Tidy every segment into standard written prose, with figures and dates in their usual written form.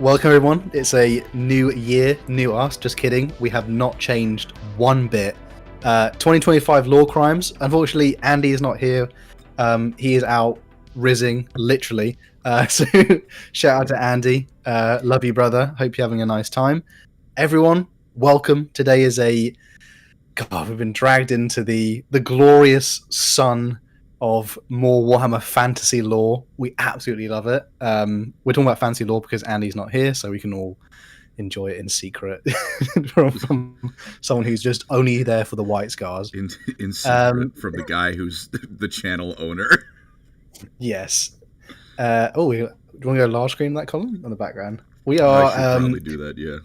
welcome everyone. It's a new year, new us. Just kidding. We have not changed one bit. 2025 Lorecrimes. Unfortunately, Andy is not here. He is out rizzing, literally. So shout out to Andy. Love you, brother. Hope you're having a nice time. Everyone, welcome. Today is God, we've been dragged into the glorious sun of more Warhammer fantasy lore. We absolutely love it. We're talking about fantasy lore because Andy's not here, so we can all enjoy it in secret from someone who's just only there for the white scars. In secret from the guy who's the channel owner. Yes. Do you want to go large screen that, Colin, on the background? We are. I should probably do that, yeah.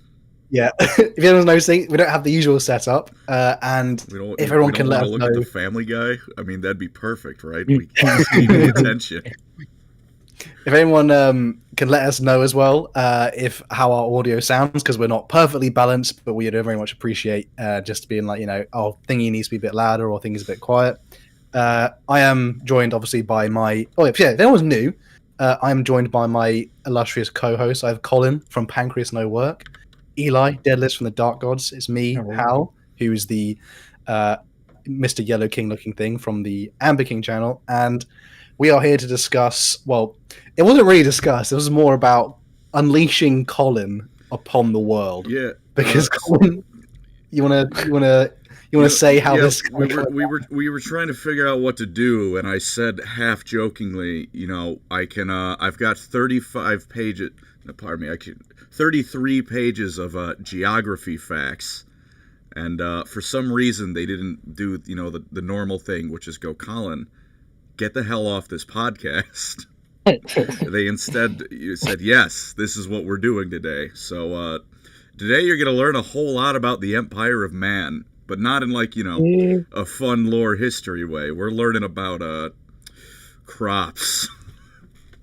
Yeah, if anyone's noticing, we don't have the usual setup, and if everyone can let us know. Look at the Family Guy, I mean, that'd be perfect, right? We can't see the attention. If anyone can let us know as well, if how our audio sounds, because we're not perfectly balanced, but we do very much appreciate just being like, thingy needs to be a bit louder or things a bit quiet. I am joined obviously by my. If anyone's new, I am joined by my illustrious co-host. I have Colin from Pancreas No Work. Eli, Deadlist from the Dark Gods. It's me, Hal, who is the Mr. Yellow King looking thing from the Amber King channel. And we are here to discuss, well, it wasn't really discussed. It was more about unleashing Colin upon the world. Yeah. Because Colin, you wanna say how this we were trying to figure out what to do, and I said half jokingly, I've got 35 pages, pardon me, 33 pages of geography facts, and for some reason they didn't do the normal thing, which is go, Colin, get the hell off this podcast. They instead said, yes, this is what we're doing today. So today you're going to learn a whole lot about the Empire of Man, but not in a fun lore history way. We're learning about crops.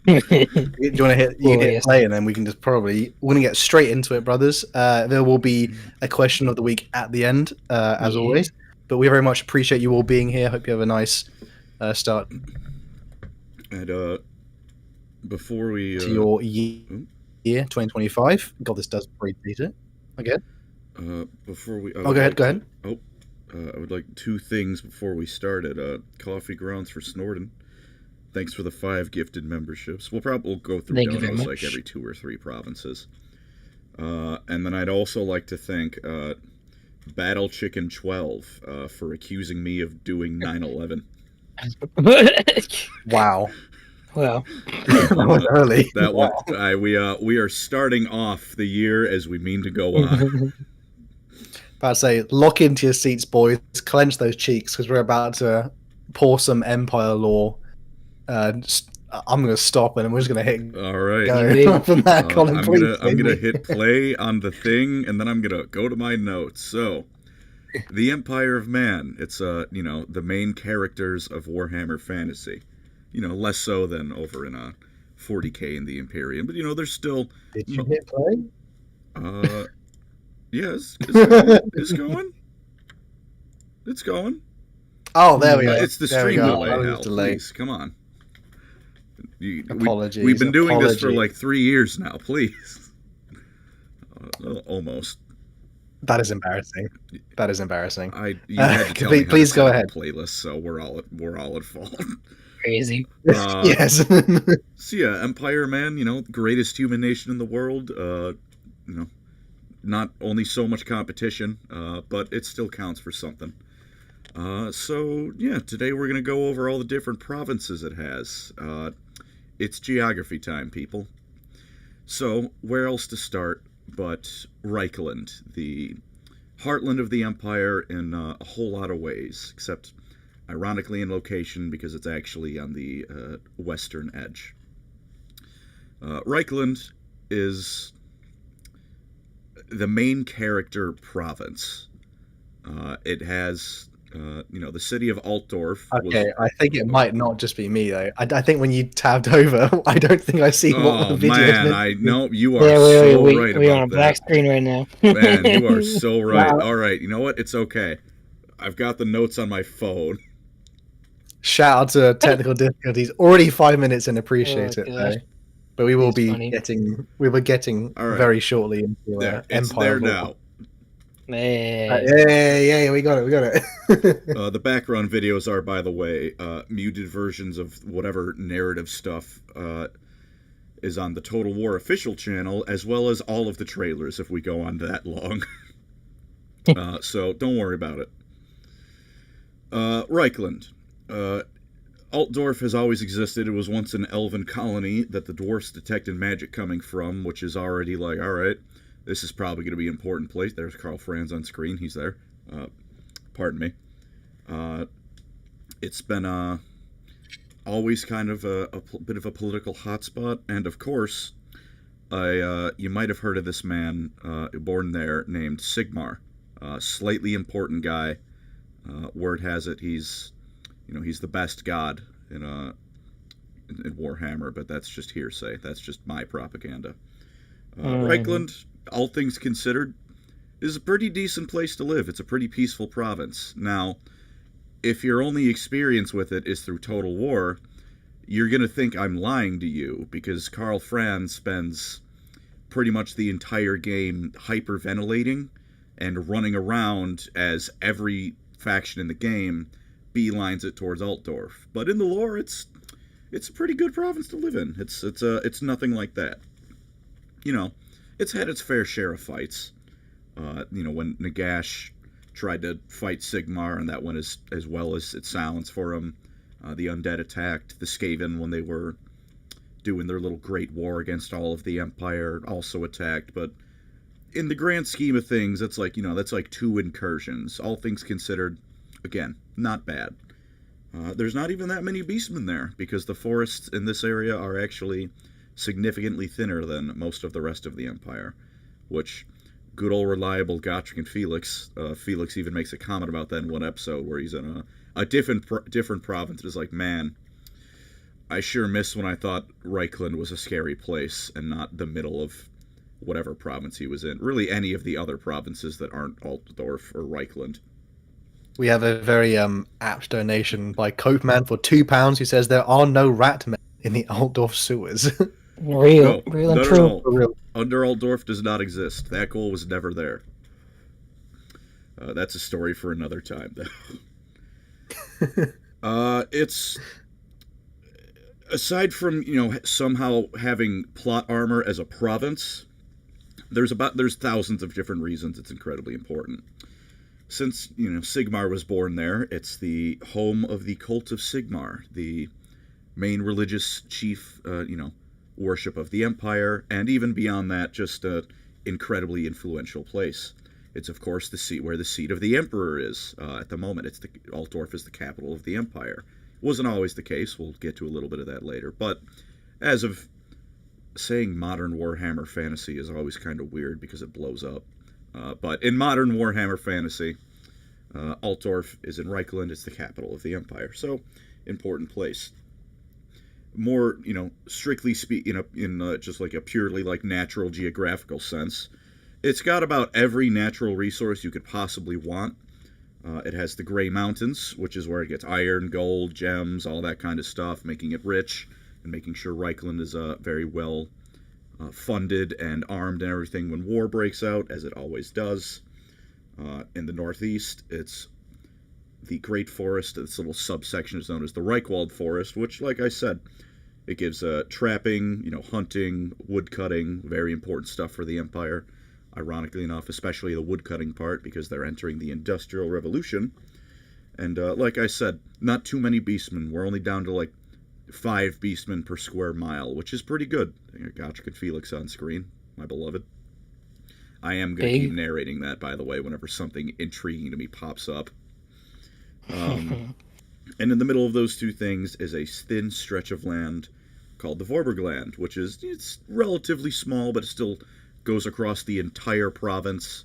Do you want to hit play, and then we can just we're going to get straight into it, brothers. There will be a question of the week at the end, as always. But we very much appreciate you all being here. Hope you have a nice start. And before we to your year 2025. God, this does repeat it again. Before we go ahead. I would like two things before we started. Coffee grounds for Nordland. Thanks for the 5 gifted memberships. We'll go through donos like every 2 or 3 provinces. And then I'd also like to thank Battle Chicken 12 for accusing me of doing 9/11. Wow. Well, that was early. That one, we are starting off the year as we mean to go on. About to say, lock into your seats, boys. Clench those cheeks, because we're about to pour some Empire lore. I'm going to stop, and we're just going to hit. All right. Go from that, Colin. I'm going to hit play on the thing, and then I'm going to go to my notes. So, the Empire of Man. It's the main characters of Warhammer Fantasy. Less so than over in 40K in the Imperium, but there's still. Did you hit play? Yes. It's going. It's going. Oh, there we go. It's the stream delay, Hal. Please, come on. Apologies. We've been doing this for like 3 years now. Please. Almost. That is embarrassing. You had to tell me please go ahead. Playlist, so we're all at fault. Crazy. Yes. So yeah, Empire Man, greatest human nation in the world. Not only so much competition, but it still counts for something. So yeah, today we're gonna go over all the different provinces it has. It's geography time, people. So where else to start but Reikland, the heartland of the Empire in a whole lot of ways, except ironically in location because it's actually on the western edge. Reikland is the main character province. It has the city of Altdorf. Okay, I think it might not just be me though. I think when you tabbed over, I don't think I see what the video is. Man, I know you are so right about that. We're on a black screen right now. Man, you are so right. Wow. All right, you know what? It's okay. I've got the notes on my phone. Shout out to technical difficulties. Already 5 minutes in, appreciate it though. but we will It's be funny. getting All right. very shortly into There, it's Empire. there now. Man. We got it. The background videos are, by the way, muted versions of whatever narrative stuff is on the Total War official channel, as well as all of the trailers if we go on that long. So don't worry about it. Reikland. Altdorf has always existed. It was once an elven colony that the dwarfs detected magic coming from, which is already like, all right, this is probably going to be an important place. There's Karl Franz on screen. He's there. Pardon me. It's been always kind of a bit of a political hotspot. And, of course, you might have heard of this man born there named Sigmar. Slightly important guy. Word has it he's the best god in Warhammer, but that's just hearsay. That's just my propaganda. Reikland, all things considered, is a pretty decent place to live. It's a pretty peaceful province. Now, if your only experience with it is through Total War, you're going to think I'm lying to you, because Karl Franz spends pretty much the entire game hyperventilating and running around as every faction in the game beelines it towards Altdorf. But in the lore, it's a pretty good province to live in. It's nothing like that. It's had its fair share of fights. When Nagash tried to fight Sigmar, and that went as well as it sounds for him. The undead attacked the Skaven when they were doing their little great war against all of the Empire, also attacked. But in the grand scheme of things, that's like 2 incursions. All things considered, again, not bad. There's not even that many beastmen there, because the forests in this area are actually significantly thinner than most of the rest of the Empire, which good old reliable Gotrek and Felix even makes a comment about that in one episode where he's in a different province. It's like, man, I sure miss when I thought Reikland was a scary place and not the middle of whatever province he was in. Really any of the other provinces that aren't Altdorf or Reikland. We have a very apt donation by Copeman for £2 who says there are no rat men in the Altdorf sewers. Real and true. No. Real. Under Altdorf does not exist. That goal was never there. That's a story for another time, though. It's aside from somehow having plot armor as a province, there's thousands of different reasons it's incredibly important. Since Sigmar was born there, it's the home of the cult of Sigmar, the main religious chief worship of the Empire, and even beyond that, just an incredibly influential place. It's, of course, the seat where the seat of the Emperor is at the moment. Altdorf is the capital of the Empire. Wasn't always the case. We'll get to a little bit of that later. But as of saying modern Warhammer fantasy is always kind of weird because it blows up. But in modern Warhammer fantasy, Altdorf is in Reikland. It's the capital of the Empire. So, important place. More, strictly speaking, in just like a purely like natural geographical sense, it's got about every natural resource you could possibly want. It has the Grey Mountains, which is where it gets iron, gold, gems, all that kind of stuff, making it rich and making sure Reikland is very well funded and armed and everything when war breaks out, as it always does. In the northeast, it's the Great Forest. Its little subsection is known as the Reichwald Forest, which, like I said, it gives trapping, hunting, woodcutting, very important stuff for the Empire. Ironically enough, especially the woodcutting part, because they're entering the Industrial Revolution. And like I said, not too many beastmen. We're only down to like 5 beastmen per square mile, which is pretty good. Gotrek and Felix on screen, my beloved. I am going to keep narrating that, by the way, whenever something intriguing to me pops up. And in the middle of those two things is a thin stretch of land called the Vorbergland, which it's relatively small, but it still goes across the entire province.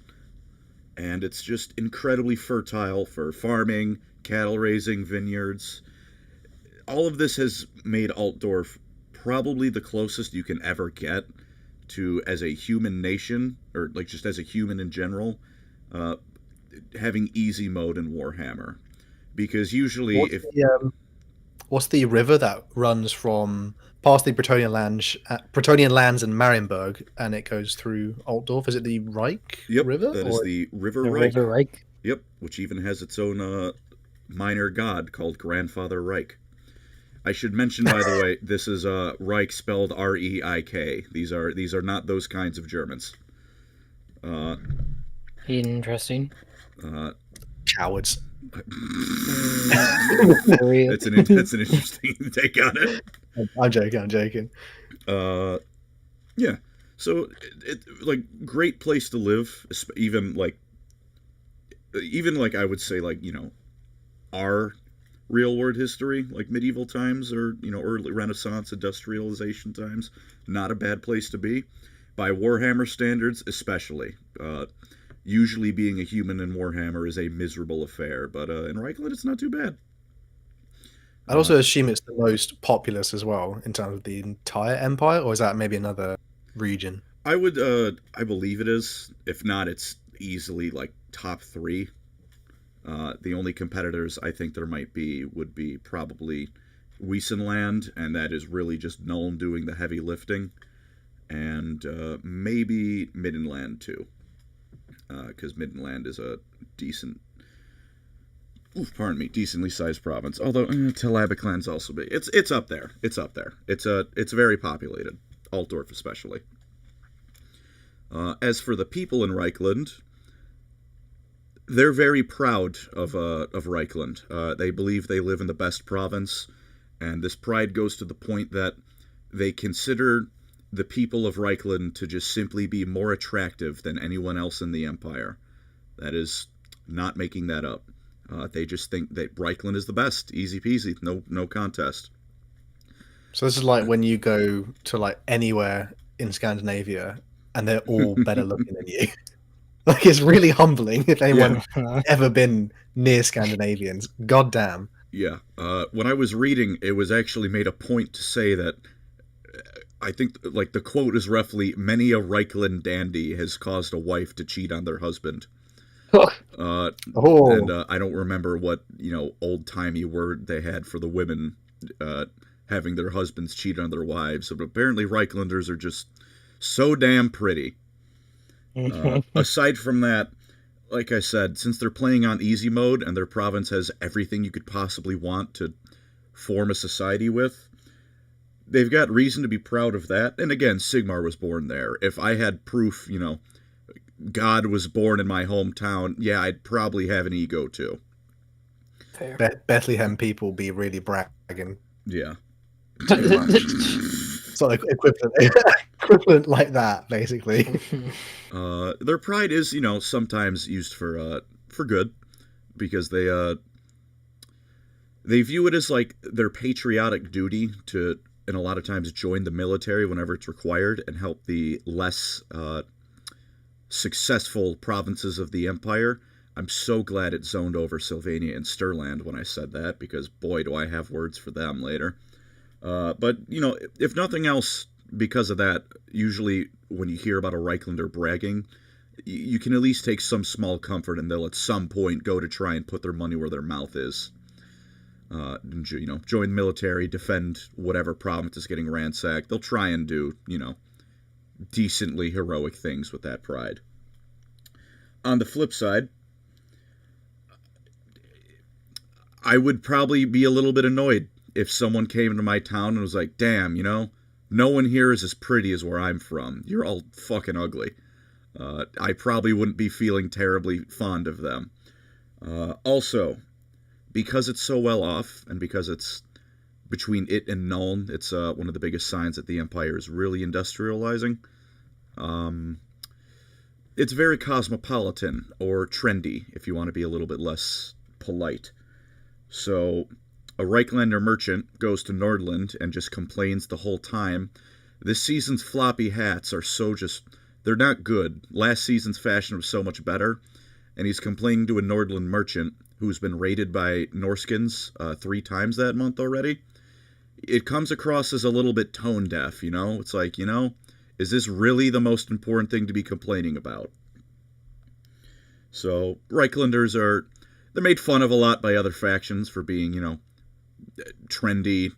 And it's just incredibly fertile for farming, cattle raising, vineyards. All of this has made Altdorf probably the closest you can ever get to, as a human nation, or like just as a human in general, having easy mode in Warhammer. Because usually what's the river that runs from past the Bretonian lands and Marienburg, and it goes through Altdorf? Is it the Reich River? That is the River The Reich. River Reich. Yep, which even has its own minor god called Grandfather Reich. I should mention, by the way, this is Reich spelled R-E-I-K. These are not those kinds of Germans. Interesting. Cowards. It's an interesting take on it. I'm joking. Yeah. So, like, great place to live, even like I would say, like, you know, our real world history, like medieval times or, you know, early Renaissance, industrialization times, not a bad place to be. By Warhammer standards, especially. Usually being a human in Warhammer is a miserable affair, but in Reikland it's not too bad. I'd also assume it's the most populous as well in terms of the entire empire, or is that maybe another region? I believe it is. If not, it's easily like top 3. The only competitors I think there might be would be probably Wissenland, and that is really just Nuln doing the heavy lifting, and maybe Middenland too, because Middenland is a decently sized province. Although Talabecland's also big. It's up there. It's very populated. Altdorf especially. As for the people in Reikland, they're very proud of Reikland. They believe they live in the best province, and this pride goes to the point that they consider the people of Reikland to just simply be more attractive than anyone else in the empire. That is not making that up. They just think that Reikland is the best. Easy peasy, no contest. So this is like when you go to like anywhere in Scandinavia and they're all better looking than you. Like, it's really humbling if anyone ever been near Scandinavians. God damn. Yeah. When I was reading, it was actually made a point to say that I think like the quote is roughly, many a Reikland dandy has caused a wife to cheat on their husband. And I don't remember what, you know, old-timey word they had for the women having their husbands cheat on their wives. But apparently Reiklanders are just so damn pretty. Aside from that, like I said, since they're playing on easy mode and their province has everything you could possibly want to form a society with, they've got reason to be proud of that. And again, Sigmar was born there. If I had proof, you know, God was born in my hometown, yeah, I'd probably have an ego too. Bethlehem people be really bragging. Yeah. So equivalent like that, basically. Their pride is, you know, sometimes used for good, because they view it as like their patriotic duty to, and a lot of times, join the military whenever it's required and help the less successful provinces of the empire. I'm so glad it zoned over Sylvania and Stirland when I said that, because boy, do I have words for them later. But, you know, if nothing else, because of that, usually when you hear about a Reiklander bragging, you can at least take some small comfort, and they'll at some point go to try and put their money where their mouth is. You know, join the military, defend whatever province is getting ransacked. They'll try and do, you know, decently heroic things with that pride. On the flip side, I would probably be a little bit annoyed if someone came to my town and was like, damn, you know, no one here is as pretty as where I'm from. You're all fucking ugly. I probably wouldn't be feeling terribly fond of them. Also, because it's so well off, and because it's between it and Nuln, it's one of the biggest signs that the Empire is really industrializing. It's very cosmopolitan, or trendy, if you want to be a little bit less polite. So a Reiklander merchant goes to Nordland and just complains the whole time. This season's floppy hats are they're not good. Last season's fashion was so much better. And he's complaining to a Nordland merchant who's been raided by Norskins 3 times that month already. It comes across as a little bit tone deaf, you know? It's like, you know, is this really the most important thing to be complaining about? So, Reiklanders they're made fun of a lot by other factions for being, you know, trendy,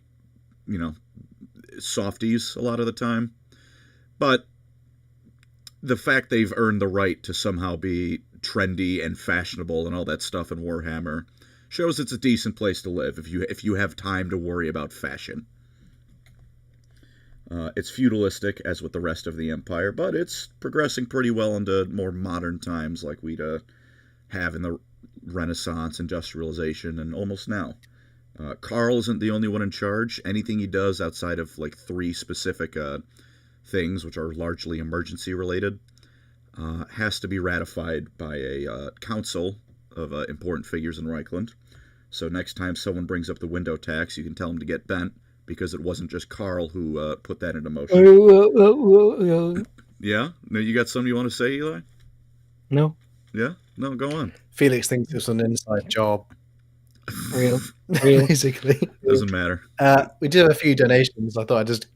softies a lot of the time. But the fact they've earned the right to somehow be trendy and fashionable and all that stuff in Warhammer shows it's a decent place to live if you have time to worry about fashion. It's feudalistic, as with the rest of the Empire, but it's progressing pretty well into more modern times like we'd have in the Renaissance, Industrialization, and almost now. Karl isn't the only one in charge. Anything he does outside of like 3 specific things, which are largely emergency related, has to be ratified by a council of important figures in Reikland. So next time someone brings up the window tax, you can tell them to get bent, because it wasn't just Karl who put that into motion. Yeah? No, you got something you want to say, Eli? No. Yeah? No, go on. Felix thinks it's an inside job. Real. Basically. Doesn't matter. We did have a few donations. I thought I'd just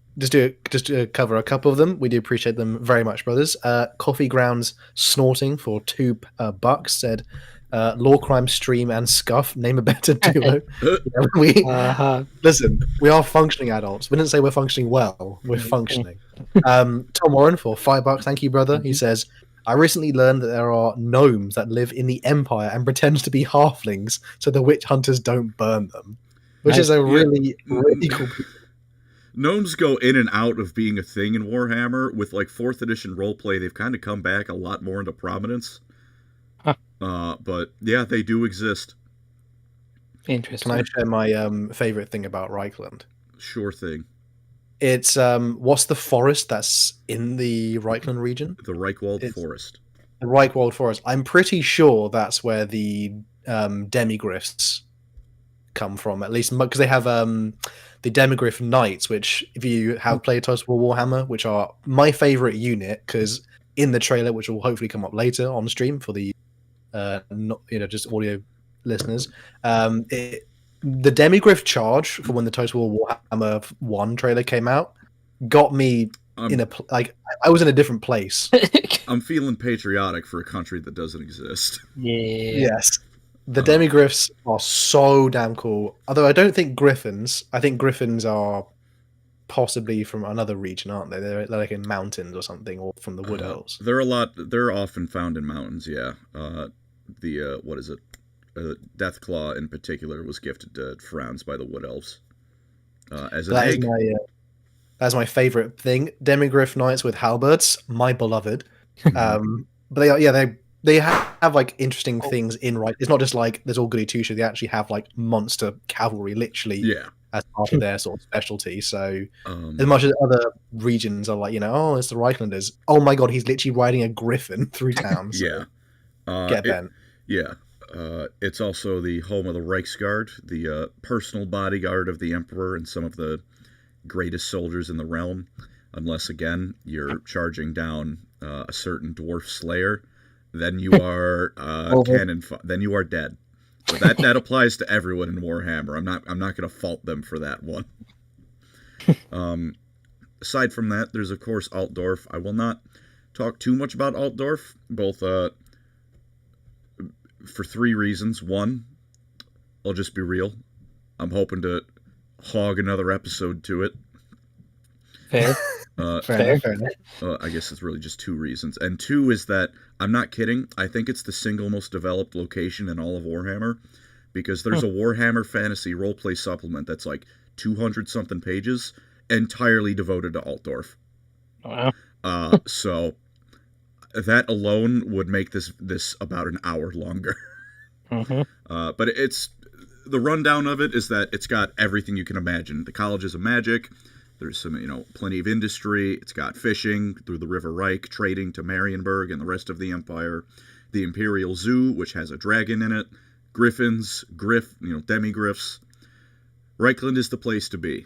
cover a couple of them. We do appreciate them very much, brothers. Coffee Grounds Snorting for $2 said, Lorecrimes stream and Scuff, name a better duo. Listen, we are functioning adults. We didn't say we're functioning well. We're functioning. Tom Warren for $5. Thank you, brother. He says, I recently learned that there are gnomes that live in the Empire and pretend to be halflings so the witch hunters don't burn them. Which is a really cool piece. Gnomes go in and out of being a thing in Warhammer. With like 4th edition roleplay, they've kind of come back a lot more into prominence. But yeah, they do exist. Interesting. Can I share my favorite thing about Reikland? Sure thing. It's what's the forest that's in the Reikland region? The Reikland Forest. The Reikland Forest. I'm pretty sure that's where the demigryphs come from, at least because they have the demigryph knights, which if you have played Total War Warhammer, which are my favorite unit, because in the trailer, which will hopefully come up later on stream for the just audio listeners, the demigryph charge for when the Total War Warhammer 1 trailer came out got me I was in a different place. I'm feeling patriotic for a country that doesn't exist. Yeah. Yes. The demigryphs are so damn cool. Although I don't think griffins. I think griffins are possibly from another region, aren't they? They're like in mountains or something, or from the wood elves. They're often found in mountains. Yeah. What is it? Deathclaw in particular was gifted to Franz by the wood elves as an egg. That's my favorite thing. Demigryph knights with halberds, my beloved. But they have like interesting things in right. It's not just like there's all goody two shoes. They actually have like monster cavalry, literally, as part of their sort of specialty. So as much as other regions are like, it's the Reiklanders. Oh my god, he's literally riding a griffin through town. So get bent. It's also the home of the Reichsguard, the personal bodyguard of the Emperor and some of the greatest soldiers in the realm. Unless again you're charging down a certain dwarf slayer. Then you are then you are dead. So that applies to everyone in Warhammer. I'm not going to fault them for that one. Aside from that, there's of course Altdorf. I will not talk too much about Altdorf, both for 3 reasons. One, I'll just be real. I'm hoping to hog another episode to it. Fair. Fair. I guess it's really just 2 reasons. And 2 is that, I'm not kidding, I think it's the single most developed location in all of Warhammer, because there's a Warhammer Fantasy roleplay supplement that's like 200-something pages, entirely devoted to Altdorf. Wow. So that alone would make this about an hour longer. But it's the rundown of it is that it's got everything you can imagine. The colleges of magic. There's some, plenty of industry. It's got fishing through the River Reich, trading to Marienburg and the rest of the Empire. The Imperial Zoo, which has a dragon in it. Griffins, demigryphs. Reikland is the place to be.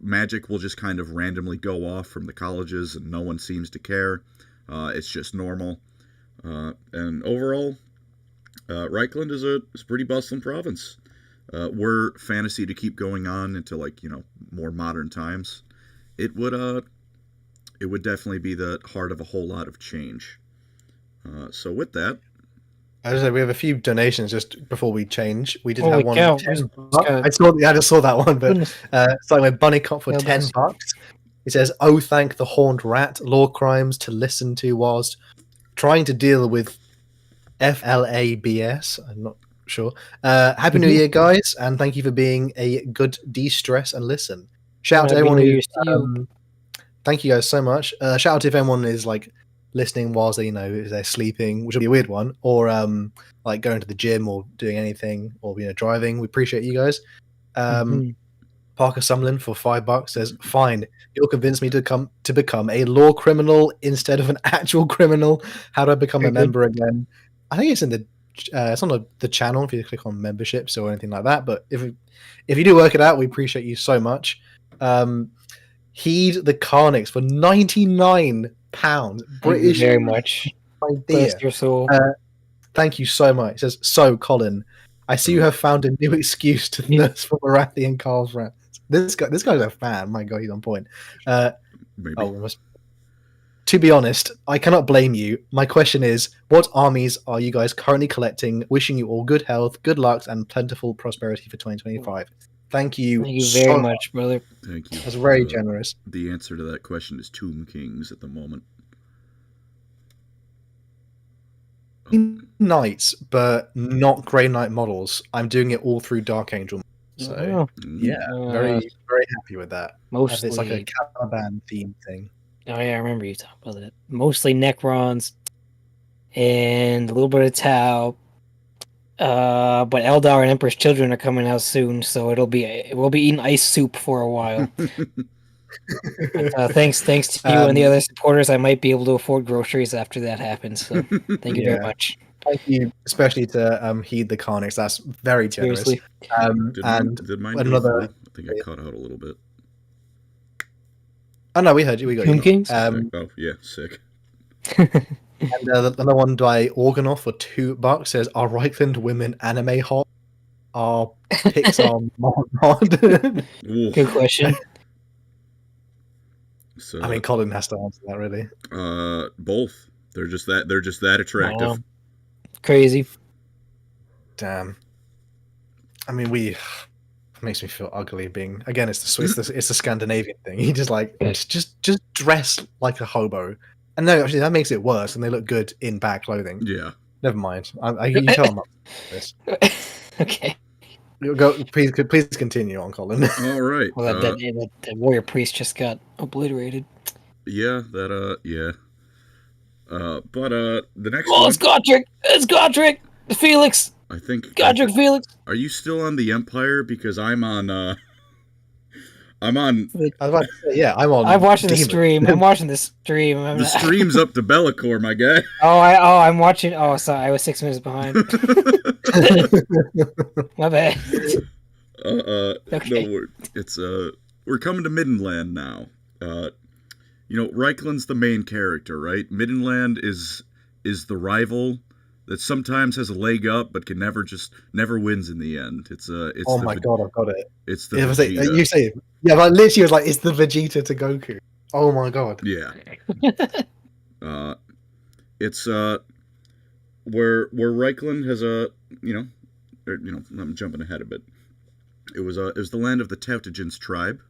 Magic will just kind of randomly go off from the colleges, and no one seems to care. It's just normal. And overall, Reikland is a pretty bustling province. Were fantasy to keep going on into more modern times, it would definitely be the heart of a whole lot of change. So with that, As I said, we have a few donations just before we change. We did Holy have one. cow, 10 who's bucks. got- I just saw that one, but Goodness. starting with Bunny Cop for Yeah, 10 bless. bucks. It says, "Oh, thank the horned rat, Lorecrimes to listen to whilst trying to deal with FLABS." I'm not sure. Happy New Mhm. Year, guys, and thank you for being a good de-stress and listen. Shout out to Happy everyone New who. Year's to you. Thank you guys so much. Shout out to if anyone is like listening whilst they, if they're sleeping, which will be a weird one, or like going to the gym or doing anything, or driving. We appreciate you guys. Mhm. Parker Sumlin for $5 says, "Fine, you'll convince me to become a law criminal instead of an actual criminal. How do I become a Very good. member again?" I think it's in it's on the channel if you click on memberships or anything like that. But if you do work it out, we appreciate you so much. Heed the Carnix for £99. Thank you British very much. Bless idea. your soul. Thank you so much. It says, "So, Colin, I see you have found a new excuse to nurse for Marathian Karl Franz." This guy's a fan. My God, he's on point. Maybe. To be honest, I cannot blame you. My question is, what armies are you guys currently collecting? Wishing you all good health, good luck, and plentiful prosperity for 2025. Thank you. Thank you very so much, brother. Thank you. That's very generous. The answer to that question is Tomb Kings at the moment. Knights, but not Grey Knight models. I'm doing it all through Dark Angel. So Oh, yeah, very very happy with that. mostly. It's like a Caliban theme thing. Oh yeah, I remember you talking about that. Mostly Necrons and a little bit of Tau. But Eldar and Emperor's Children are coming out soon, so we'll be eating ice soup for a while. But, thanks to you and the other supporters, I might be able to afford groceries after that happens. So thank you very much. Thank you, especially to Heed the Carnix. That's very generous. Seriously. Did mine go through? I think I cut out a little bit. Oh no, we heard you. We got Tomb you. Kings? Oh yeah, sick. And another one by Organoff for $2 says, "Are Reikland women anime hot? Are Pixar mod?" Good question. So, I mean, Colin has to answer that, really. Both. They're just that attractive. Wow. Crazy. Damn. I mean, it makes me feel ugly being again. It's the Scandinavian thing. He just like just dress like a hobo. And no, actually, that makes it worse. And they look good in bad clothing. Yeah. Never mind. You tell them this. Okay. Go. Please continue on, Colin. All right. Well, that warrior priest just got obliterated. Yeah. Yeah. But the next one. one. It's Godric! Felix! I think. Godric Felix! Are you still on the Empire? Because I'm on. I'm I on. was about to say, yeah, I'm on. I'm watching the Demon. stream. I'm watching the stream. The stream's up to Be'lakor, my guy. I'm watching. Oh, sorry, I was 6 minutes behind. My bad. Okay. No, we're coming to Middenland now. Reikland's the main character, right? Middenland is the rival that sometimes has a leg up, but can never wins in the end. It's oh my God, I've got it. It's the Vegeta. You say, yeah, but literally was like, it's the Vegeta to Goku. Oh my God. Yeah. It's where Reikland has I'm jumping ahead a bit. It was the land of the Tautogins tribe,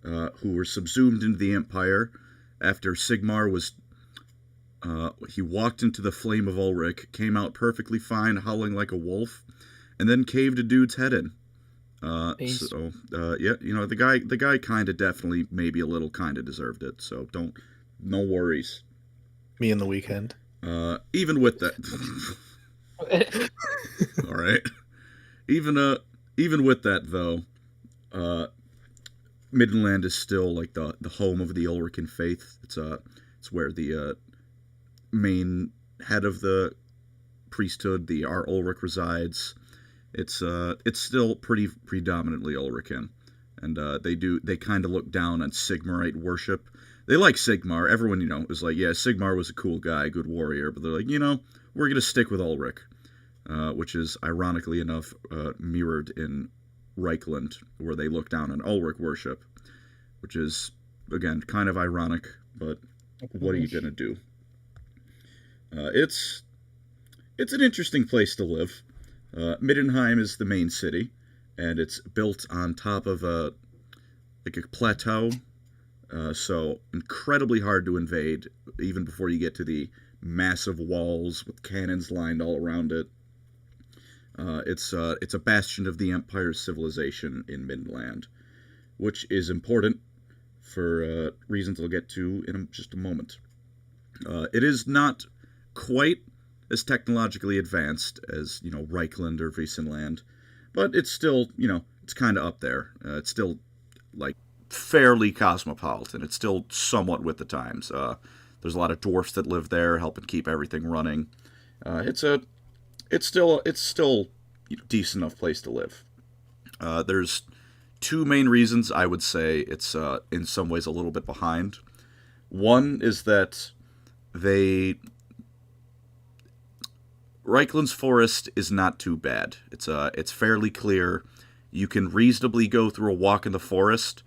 who were subsumed into the Empire after Sigmar was. He walked into the flame of Ulrich, came out perfectly fine, howling like a wolf, and then caved a dude's head in. Yeah, the guy kind of definitely, maybe a little kind of deserved it. So no worries. Me in the weekend. Even with that, all right. Even with that though, Middenland is still like the home of the Ulrican faith. It's where the main head of the priesthood, the Ulrich, resides. It's still pretty predominantly Ulrican, and they kind of look down on Sigmarite worship. They like Sigmar. Everyone is like, yeah, Sigmar was a cool guy, good warrior, but they're like, we're gonna stick with Ulrich, which is ironically enough mirrored in Reikland, where they look down on Ulrich worship, which is again kind of ironic, but what are you gonna do? It's it's an interesting place to live. Middenheim is the main city, and it's built on top of a plateau, so incredibly hard to invade, even before you get to the massive walls with cannons lined all around it. It's a bastion of the Empire's civilization in Middenland, which is important for reasons I'll get to in just a moment. It is not quite as technologically advanced as, Reikland or Wissenland, but it's still, it's kind of up there. It's still, like, fairly cosmopolitan. It's still somewhat with the times. There's a lot of dwarfs that live there, helping keep everything running. It's still decent enough place to live. There's two main reasons I would say it's in some ways a little bit behind. One is that Reikland's forest is not too bad. It's fairly clear. You can reasonably go through a walk in the forest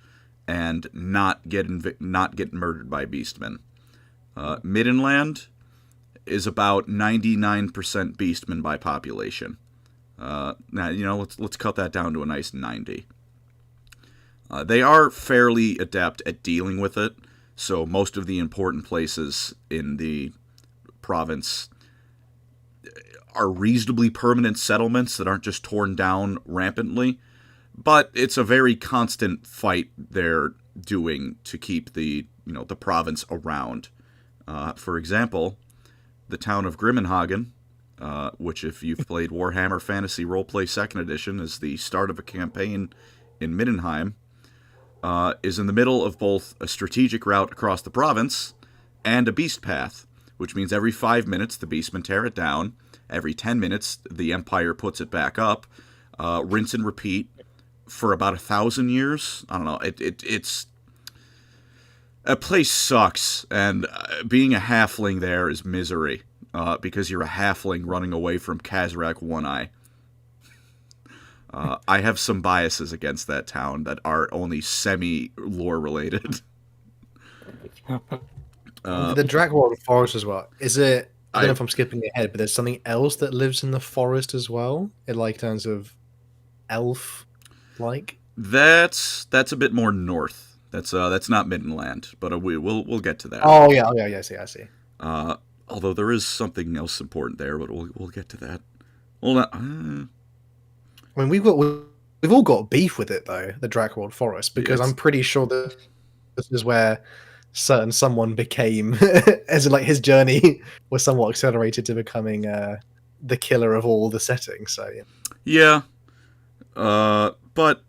and not get murdered by beastmen. Middenland is about 99% beastmen by population. Now, let's cut that down to a nice 90. They are fairly adept at dealing with it, so most of the important places in the province are reasonably permanent settlements that aren't just torn down rampantly, but it's a very constant fight they're doing to keep the province around. For example, the town of Grimmenhagen, which, if you've played Warhammer Fantasy Roleplay 2nd Edition, is the start of a campaign in Middenheim, is in the middle of both a strategic route across the province and a beast path, which means every 5 minutes the beastmen tear it down, every 10 minutes the Empire puts it back up, rinse and repeat for about 1,000 years. I don't know, it's... A place sucks, and being a halfling there is misery, because you're a halfling running away from Kazrak One-Eye. I have some biases against that town that are only semi-lore related. The Dragonwold Forest as well. Is it? I don't know if I'm skipping ahead, but there's something else that lives in the forest as well. In terms of elf, That's a bit more north. That's not Middenland, but we'll get to that. Oh yeah, I see. Although there is something else important there, but we'll get to that. Well, I mean, we've all got beef with it though, the Dragonwold Forest, because I'm pretty sure that this is where someone became, as in his journey was somewhat accelerated to becoming the killer of all the settings. So yeah, but.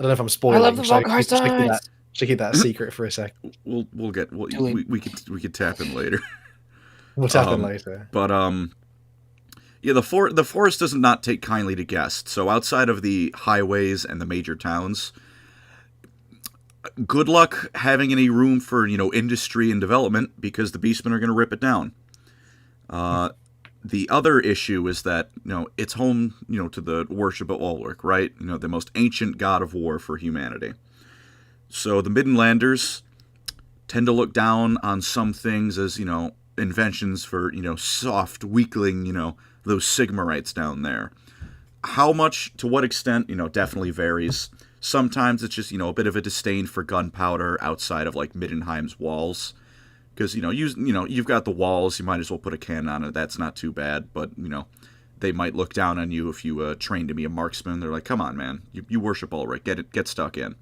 I don't know if I'm spoiling. I love the Volkhard. Should keep that a secret for a second. We could tap in later. We'll tap in later. But yeah, the forest does not take kindly to guests. So outside of the highways and the major towns, good luck having any room for industry and development, because the beastmen are going to rip it down. The other issue is that, it's home, to the worship of Ulrich, right? The most ancient god of war for humanity. So the Middenlanders tend to look down on some things as, inventions for, soft weakling, those Sigmarites down there. How much, to what extent, definitely varies. Sometimes it's just, a bit of a disdain for gunpowder outside of, Middenheim's walls. Because, you've got the walls, you might as well put a cannon on it. That's not too bad. But, they might look down on you if you train to be a marksman. They're like, come on, man. You worship Ulrich. Get stuck in.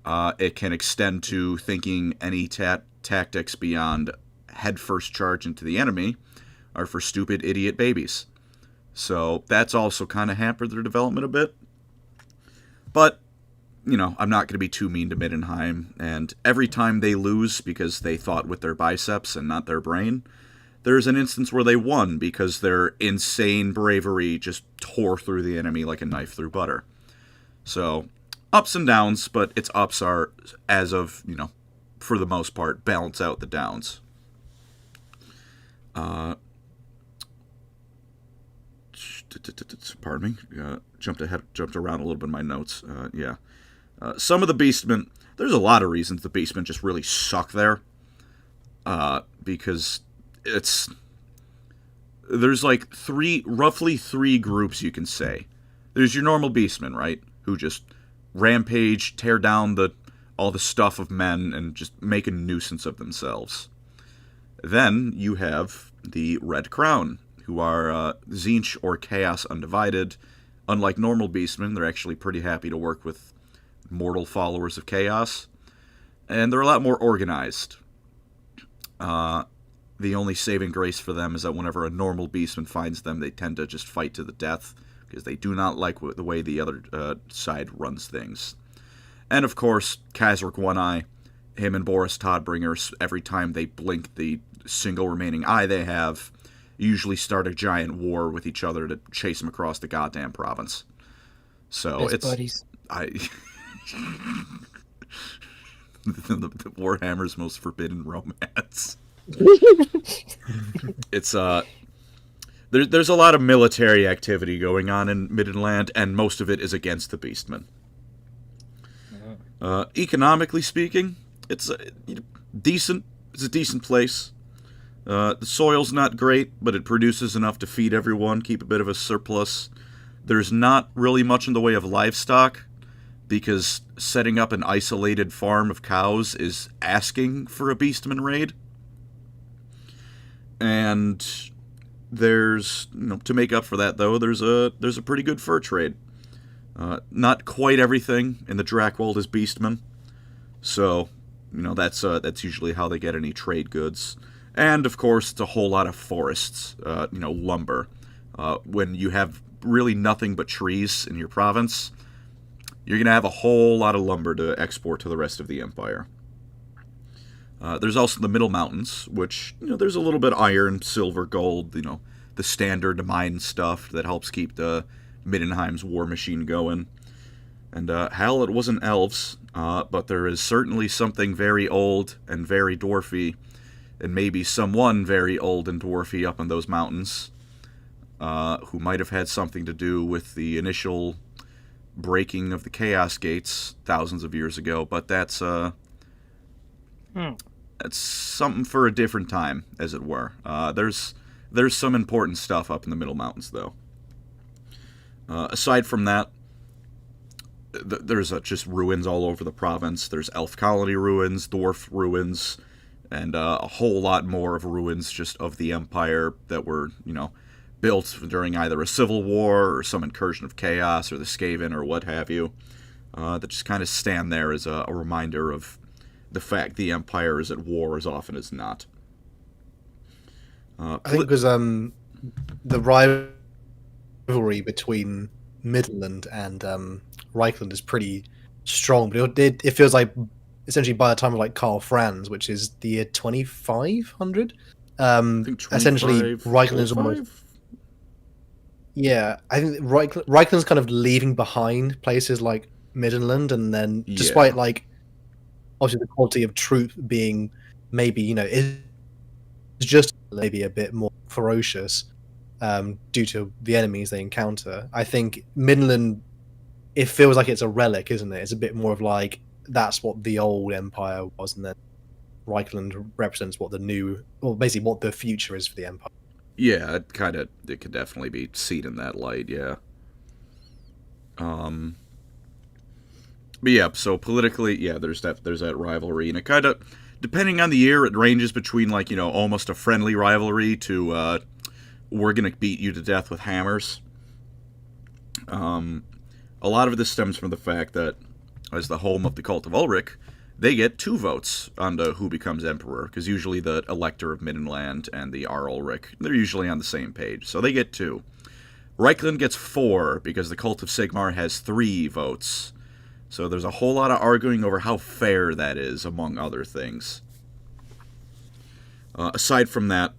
It can extend to thinking any tactics beyond headfirst charge into the enemy are for stupid idiot babies. So that's also kind of hampered their development a bit. But... I'm not going to be too mean to Middenheim, and every time they lose because they thought with their biceps and not their brain, there's an instance where they won because their insane bravery just tore through the enemy like a knife through butter. So, ups and downs, but its ups are, as of, for the most part, balance out the downs. Pardon me, jumped around a little bit in my notes, yeah. Some of the beastmen, there's a lot of reasons the beastmen just really suck there. Because there's like roughly three groups you can say. There's your normal beastmen, right? Who just rampage, tear down all the stuff of men, and just make a nuisance of themselves. Then you have the Red Crown, who are Tzeentch or Chaos Undivided. Unlike normal beastmen, they're actually pretty happy to work with mortal followers of Chaos. And they're a lot more organized. The only saving grace for them is that whenever a normal beastman finds them, they tend to just fight to the death, because they do not like the way the other side runs things. And of course, Kazark One Eye, him and Boris Todbringer, every time they blink the single remaining eye they have, usually start a giant war with each other to chase them across the goddamn province. So Best it's buddies. the Warhammer's most forbidden romance. It's there's a lot of military activity going on in Middenland, and most of it is against the Beastmen. Economically speaking, it's decent. It's a decent place. The soil's not great, but it produces enough to feed everyone, keep a bit of a surplus. There's not really much in the way of livestock, because setting up an isolated farm of cows is asking for a Beastman raid. And there's, to make up for that, though, there's a pretty good fur trade. Not quite everything in the Drakwold is Beastmen, so that's usually how they get any trade goods. And of course, it's a whole lot of forests, lumber. When you have really nothing but trees in your province, you're gonna have a whole lot of lumber to export to the rest of the empire. There's also the Middle Mountains, which, there's a little bit iron, silver, gold, the standard mine stuff that helps keep the Middenheim's war machine going. And, hell, it wasn't elves, but there is certainly something very old and very dwarfy, and maybe someone very old and dwarfy up in those mountains, who might have had something to do with the initial breaking of the Chaos Gates thousands of years ago, but that's something for a different time, as it were. There's some important stuff up in the Middle Mountains, though. Aside from that, there's just ruins all over the province. There's elf colony ruins, dwarf ruins, and a whole lot more of ruins just of the empire that were, built during either a civil war or some incursion of chaos or the Skaven or what have you, that just kind of stand there as a reminder of the fact the empire is at war as often as not. I think it was the rivalry between Middenland and Reikland is pretty strong, but it feels like essentially by the time of Karl Franz, which is the year 2500, essentially Reikland is almost. Yeah, I think Reikland's kind of leaving behind places like Middenland, and then despite obviously the quality of troop being maybe is just maybe a bit more ferocious due to the enemies they encounter. I think Middenland, it feels like it's a relic, isn't it? It's a bit more of that's what the old empire was, and then Reikland represents what the new, well, basically what the future is for the empire. Yeah, it could definitely be seen in that light, yeah. But yeah, so politically, yeah, there's that rivalry, and it kind of, depending on the year, it ranges between almost a friendly rivalry to we're gonna beat you to death with hammers. A lot of this stems from the fact that, as the home of the cult of Ulrich, they get 2 votes on who becomes emperor, because usually the elector of Middenland and the Ulrich, they're usually on the same page, so they get 2. Reikland gets 4, because the cult of Sigmar has 3 votes. So there's a whole lot of arguing over how fair that is, among other things. Aside from that,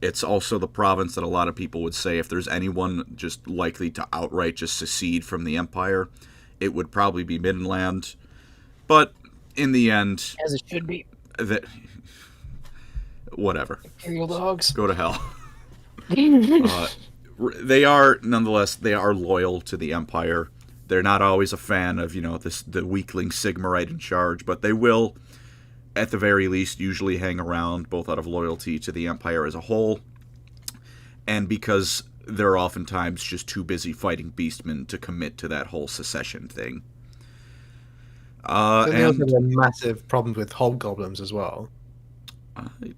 it's also the province that a lot of people would say if there's anyone just likely to outright just secede from the empire, it would probably be Middenland. But in the end, as it should be. Whatever. Imperial dogs. Go to hell. They are, nonetheless, they are loyal to the empire. They're not always a fan of, the weakling Sigmarite in charge, but they will, at the very least, usually hang around, both out of loyalty to the empire as a whole, and because they're oftentimes just too busy fighting beastmen to commit to that whole secession thing. They also have massive problems with hobgoblins as well.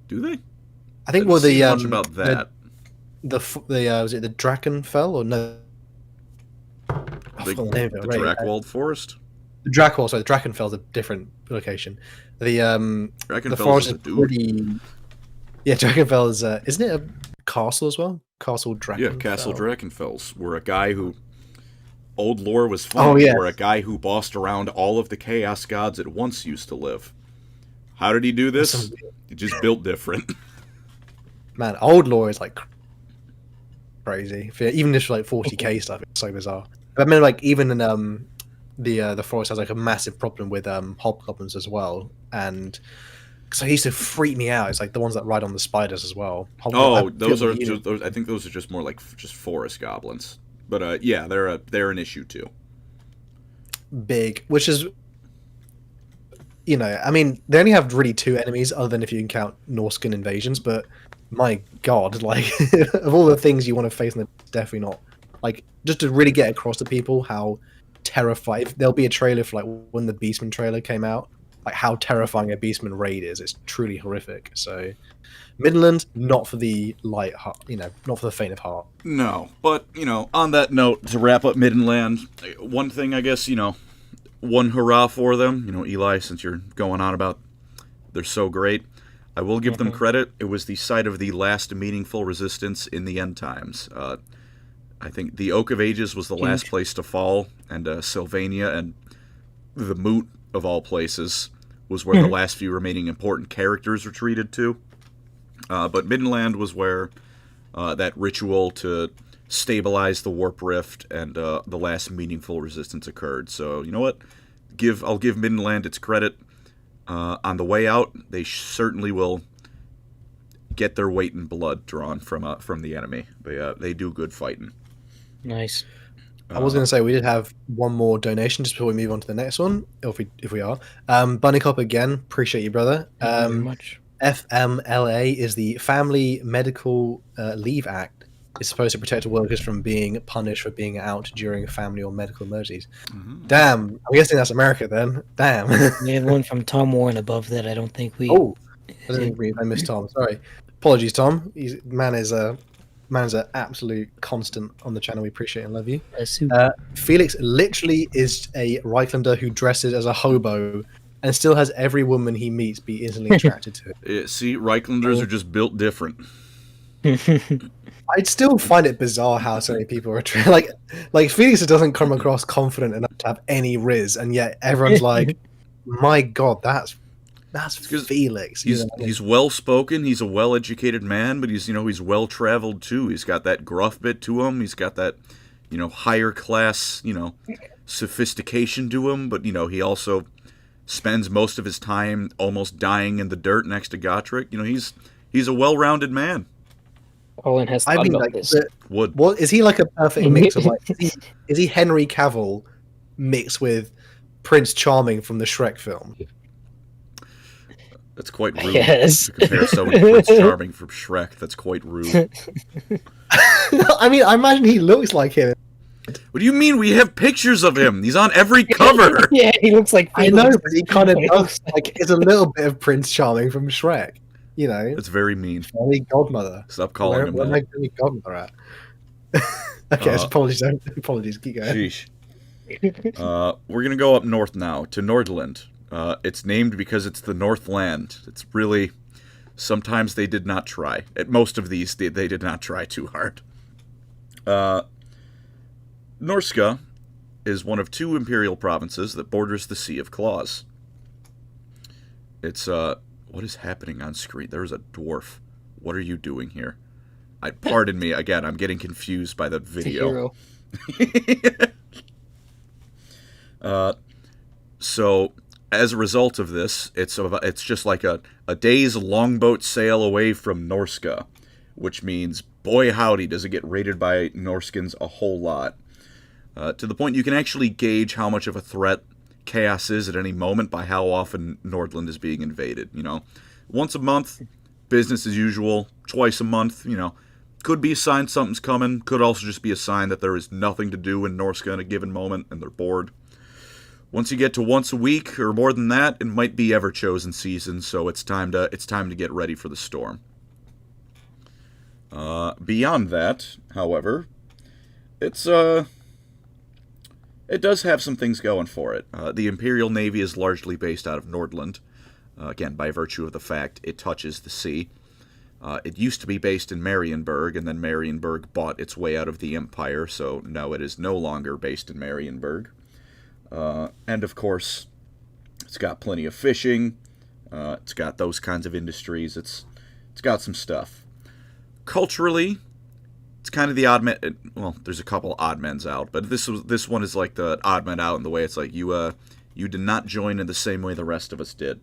Do they? I think Didn't see much about that. Was it the Drakenfell or no? The Drakwold Forest? The Drakwold, sorry, the Drakenfell's a different location. The Drakenfell forest is a is dude. pretty. Yeah, Drakenfell is isn't it a castle as well? Castle Drakenfell. Yeah, Castle Drakenfells, where a guy who old lore was fun. Oh, yeah. Where a guy who bossed around all of the chaos gods at once used to live. How did he do this? He just built different. Man, old lore is like crazy. Even just like 40k stuff, it's so bizarre. I mean, like even in the forest has like a massive problem with hobgoblins as well, and so he used to freak me out. It's like the ones that ride on the spiders as well. Those are just, I think those are just more like just forest goblins. But yeah, they're an issue too. Big, which is, I mean, they only have really two enemies, other than if you can count Norscan invasions. But my God, like of all the things you want to face, it's definitely not like just to really get across to people how terrifying. There'll be a trailer for like when the Beastman trailer came out, like how terrifying a Beastman raid is. It's truly horrific. So Middenland, not for the light heart, not for the faint of heart. No, but on that note, to wrap up Middenland, one thing I guess one hurrah for them. Eli, since you're going on about they're so great, I will give them credit. It was the site of the last meaningful resistance in the end times. I think the Oak of Ages was the last place to fall, and Sylvania and the Moot, of all places, was where the last few remaining important characters retreated to. But Middenland was where that ritual to stabilize the Warp Rift and the last meaningful resistance occurred. So, you know what? I'll give Middenland its credit. On the way out, they certainly will get their weight in blood drawn from the enemy. They do good fighting. Nice. I was going to say we did have one more donation just before we move on to the next one, if we are. Bunny Cop again, appreciate you, brother. Thank you very much. FMLA is the Family Medical Leave Act. It's supposed to protect workers from being punished for being out during family or medical emergencies. Mm-hmm. Damn, I'm guessing that's America then. Damn. We have one from Tom Warren above that. I don't think we. Oh, I missed Tom. Sorry, apologies, Tom. Man is an absolute constant on the channel. We appreciate and love you. Felix literally is a Reiklander who dresses as a hobo and still has every woman he meets be instantly attracted to him. See, Reiklanders are just built different. I'd still find it bizarre how so many people are like Felix doesn't come across confident enough to have any riz, and yet everyone's like, "My God, that's Felix." He's well spoken. He's a well educated man, but he's well traveled too. He's got that gruff bit to him. He's got that higher class sophistication to him. But he also spends most of his time almost dying in the dirt next to Gotrek. He's a well rounded man. Colin has thought about this. What is he like a perfect mix of like? Is he Henry Cavill mixed with Prince Charming from the Shrek film? That's quite rude to compare someone to Prince Charming from Shrek. That's quite rude. I mean, I imagine he looks like him. What do you mean? We have pictures of him. He's on every cover. Yeah, he looks like Felix. I know, but he kind of does. Like, it's a little bit of Prince Charming from Shrek. That's very mean. Fairy godmother. Stop calling him that. Where am I fairy godmother at? Okay, apologies. Keep going. Sheesh. We're gonna go up north now to Nordland. It's named because it's the Northland. It's really, sometimes they did not try. At most of these, they did not try too hard. Norska is one of two imperial provinces that borders the Sea of Claws. It's, what is happening on screen? There's a dwarf. What are you doing here? Pardon me, again, I'm getting confused by the video. So, as a result of this, it's just like a day's longboat sail away from Norska, which means, boy howdy, does it get raided by Norskins a whole lot. To the point you can actually gauge how much of a threat chaos is at any moment by how often Nordland is being invaded. Once a month, business as usual. Twice a month, Could be a sign something's coming. Could also just be a sign that there is nothing to do in Norsca at a given moment and they're bored. Once you get to once a week or more than that, it might be Ever-Chosen season, so it's time to get ready for the storm. Beyond that, however, it does have some things going for it. The Imperial Navy is largely based out of Nordland, again, by virtue of the fact it touches the sea. It used to be based in Marienburg, and then Marienburg bought its way out of the Empire, so no, it is no longer based in Marienburg. And of course, it's got plenty of fishing. It's got those kinds of industries. It's got some stuff. Culturally, it's kind of the odd man. Well, there's a couple odd men's out, but this one is like the odd man out in the way it's like you did not join in the same way the rest of us did,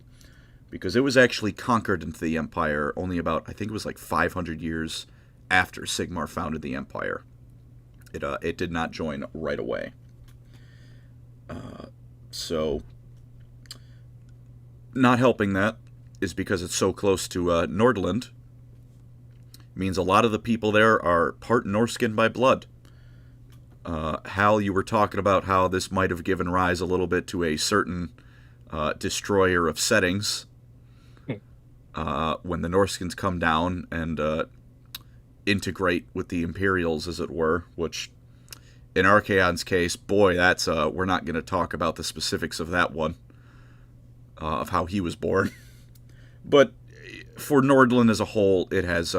because it was actually conquered into the Empire only about, I think it was like 500 years after Sigmar founded the Empire. It did not join right away. So, not helping that is because it's so close to Nordland. Means a lot of the people there are part Norscan by blood. Hal, you were talking about how this might have given rise a little bit to a certain destroyer of settings. When the Norskins come down and integrate with the Imperials, as it were, which... in Archaon's case, boy, that's we're not going to talk about the specifics of that one, of how he was born. But for Nordland as a whole, it has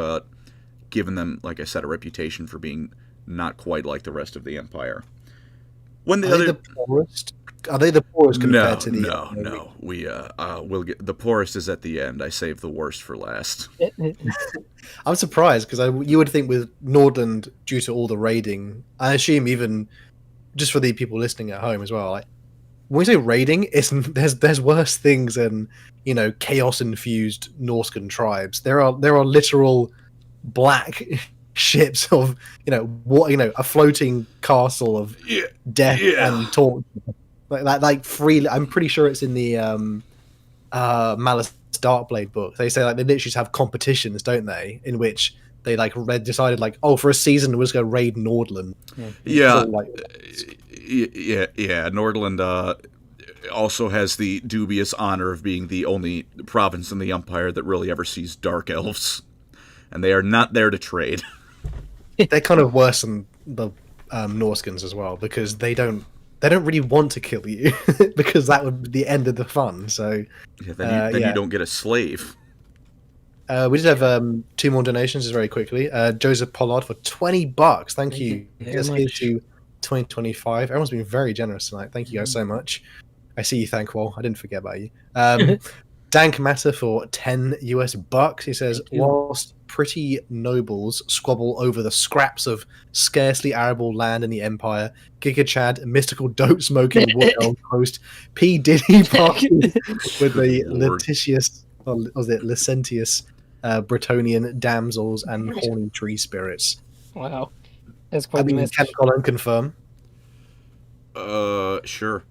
given them, like I said, a reputation for being not quite like the rest of the Empire. When the They the poorest? Are they the poorest compared to the... No. We'll get the poorest is at the end. I saved the worst for last. I'm surprised because you would think with Nordland, due to all the raiding, I assume even just for the people listening at home as well. Like, when we say raiding, there's worse things than chaos infused Norscan tribes. There are like black ships of a floating castle of death and torture. Like freely, I'm pretty sure it's in the Malice Darkblade book. They say like they literally just have competitions, don't they? In which they decided for a season we're just gonna raid Nordland. Yeah, Nordland also has the dubious honor of being the only province in the Empire that really ever sees dark elves, and they are not there to trade. They're kind of worse than the Norskins as well because they don't really want to kill you because that would be the end of the fun. So then you don't get a slave. We just have 2 more donations just very quickly. Joseph Pollard for $20. Thank you. Here's to 2025. Everyone's been very generous tonight. Thank you guys so much. I see you, Thankwall. I didn't forget about you. Dank Matter for $10. He says, whilst pretty nobles squabble over the scraps of scarcely arable land in the Empire, Giga Chad, mystical dope smoking wood elm coast, P. Diddy parking with the licentious Bretonian damsels and horny tree spirits. Wow. That's quite the message. Can Colin confirm? Sure.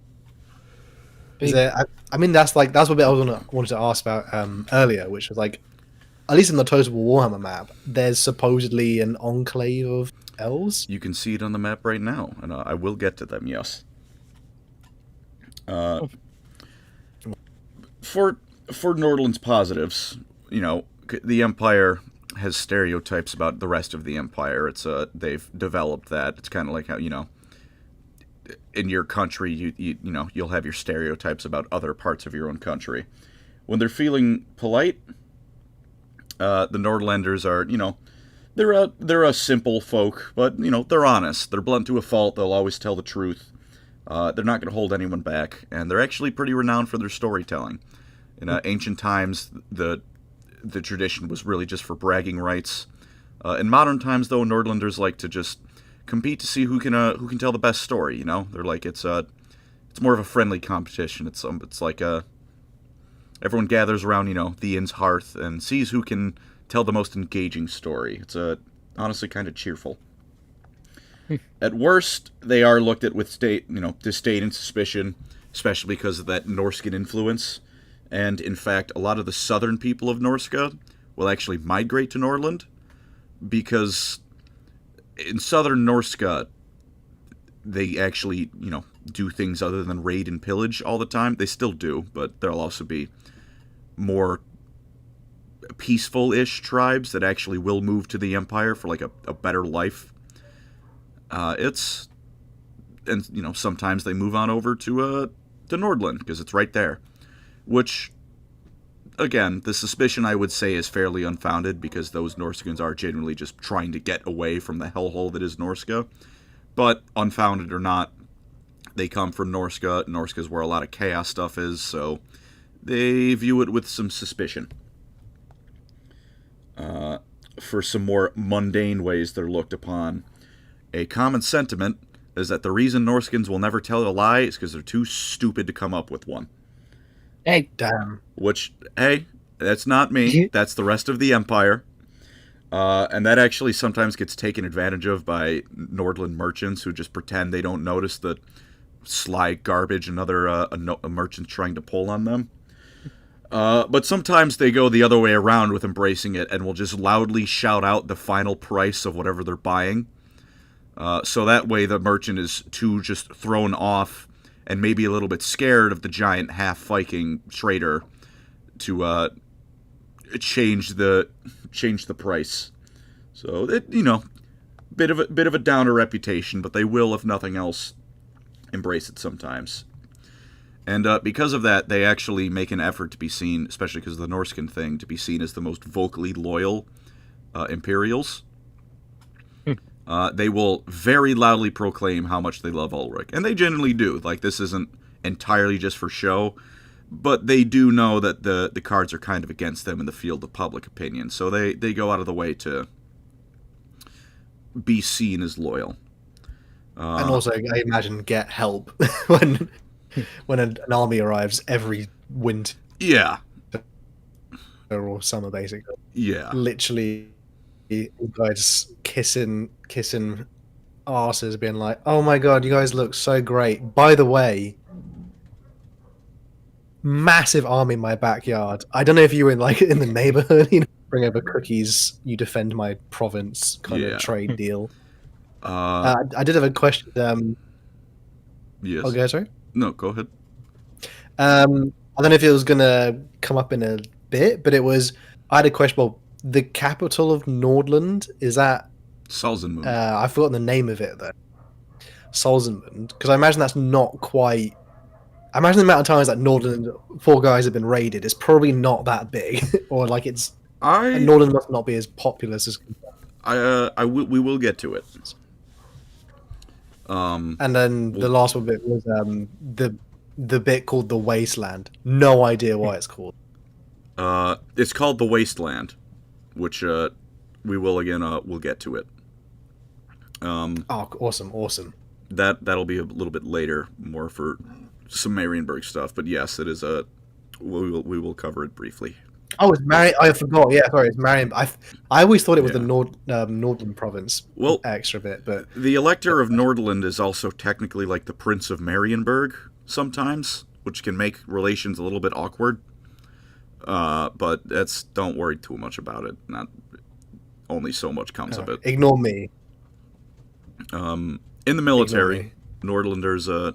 Is there, that's what bit I wanted to ask about earlier, which was like, at least in the Total Warhammer map, there's supposedly an enclave of elves. You can see it on the map right now, and I will get to them. Yes. For Nordland's positives, the Empire has stereotypes about the rest of the Empire. They've developed that. It's kind of like how in your country, you'll have your stereotypes about other parts of your own country. When they're feeling polite, the Nordlanders are, they're a simple folk, but they're honest. They're blunt to a fault. They'll always tell the truth. They're not going to hold anyone back, and they're actually pretty renowned for their storytelling. In ancient times, the tradition was really just for bragging rights. In modern times, though, Nordlanders like to just compete to see who can tell the best story. They're like it's more of a friendly competition. It's like everyone gathers around the inn's hearth and sees who can tell the most engaging story. It's honestly kind of cheerful. At worst, they are looked at with disdain and suspicion, especially because of that Norscan influence. And in fact, a lot of the southern people of Norsca will actually migrate to Nordland. because in southern Norska, they actually, do things other than raid and pillage all the time. They still do, but there'll also be more peaceful-ish tribes that actually will move to the Empire for like a better life. Sometimes they move on over to Nordland because it's right there, which, again, the suspicion I would say is fairly unfounded because those Norskans are genuinely just trying to get away from the hellhole that is Norska. But unfounded or not, they come from Norska. Norska's where a lot of chaos stuff is, so they view it with some suspicion. For some more mundane ways they're looked upon, a common sentiment is that the reason Norskans will never tell a lie is because they're too stupid to come up with one. Hey, Damn. Which, hey, that's not me. That's the rest of the Empire. And that actually sometimes gets taken advantage of by Nordland merchants who just pretend they don't notice the sly garbage another merchant's trying to pull on them. But sometimes they go the other way around with embracing it and will just loudly shout out the final price of whatever they're buying. So that way the merchant is too just thrown off and maybe a little bit scared of the giant half-Viking trader to change the price. So it, bit of a downer reputation, but they will, if nothing else, embrace it sometimes. And because of that, they actually make an effort to be seen, especially because of the Norskan thing, to be seen as the most vocally loyal Imperials. They will very loudly proclaim how much they love Ulrich. And they genuinely do. Like, this isn't entirely just for show, but they do know that the cards are kind of against them in the field of public opinion. So they go out of the way to be seen as loyal. And also, I imagine, get help when an army arrives every winter Yeah. or summer, basically. Yeah. Literally, guys kissing asses, being like, "Oh my god, you guys look so great. By the way, massive army in my backyard. I don't know if you were in the neighborhood, bring over cookies, you defend my province kind of trade deal." I did have a question. Yes. Okay, sorry. No, go ahead. I don't know if it was gonna come up in a bit, but I had a question. Well, the capital of Nordland, is that Salzenmund? I've forgotten the name of it though. Salzenmund, because I imagine that's not quite. I imagine the amount of times that Nordland, 4 guys have been raided, is probably not that big, or like it's. Nordland must not be as populous as. We will get to it. And then the last one bit was the bit called the Wasteland. No idea why it's called. It's called the Wasteland, which we will again. We'll get to it. Awesome. That'll be a little bit later, more for some Marienburg stuff. But yes, it is a. We will cover it briefly. Oh, it's I forgot. Yeah, sorry, it's Marienburg. I always thought it was the Nordland province. Well, extra bit, but the Elector of Nordland is also technically like the Prince of Marienburg sometimes, which can make relations a little bit awkward. But don't worry too much about it. Not only so much comes of it. Ignore me. In the military, Nordlanders a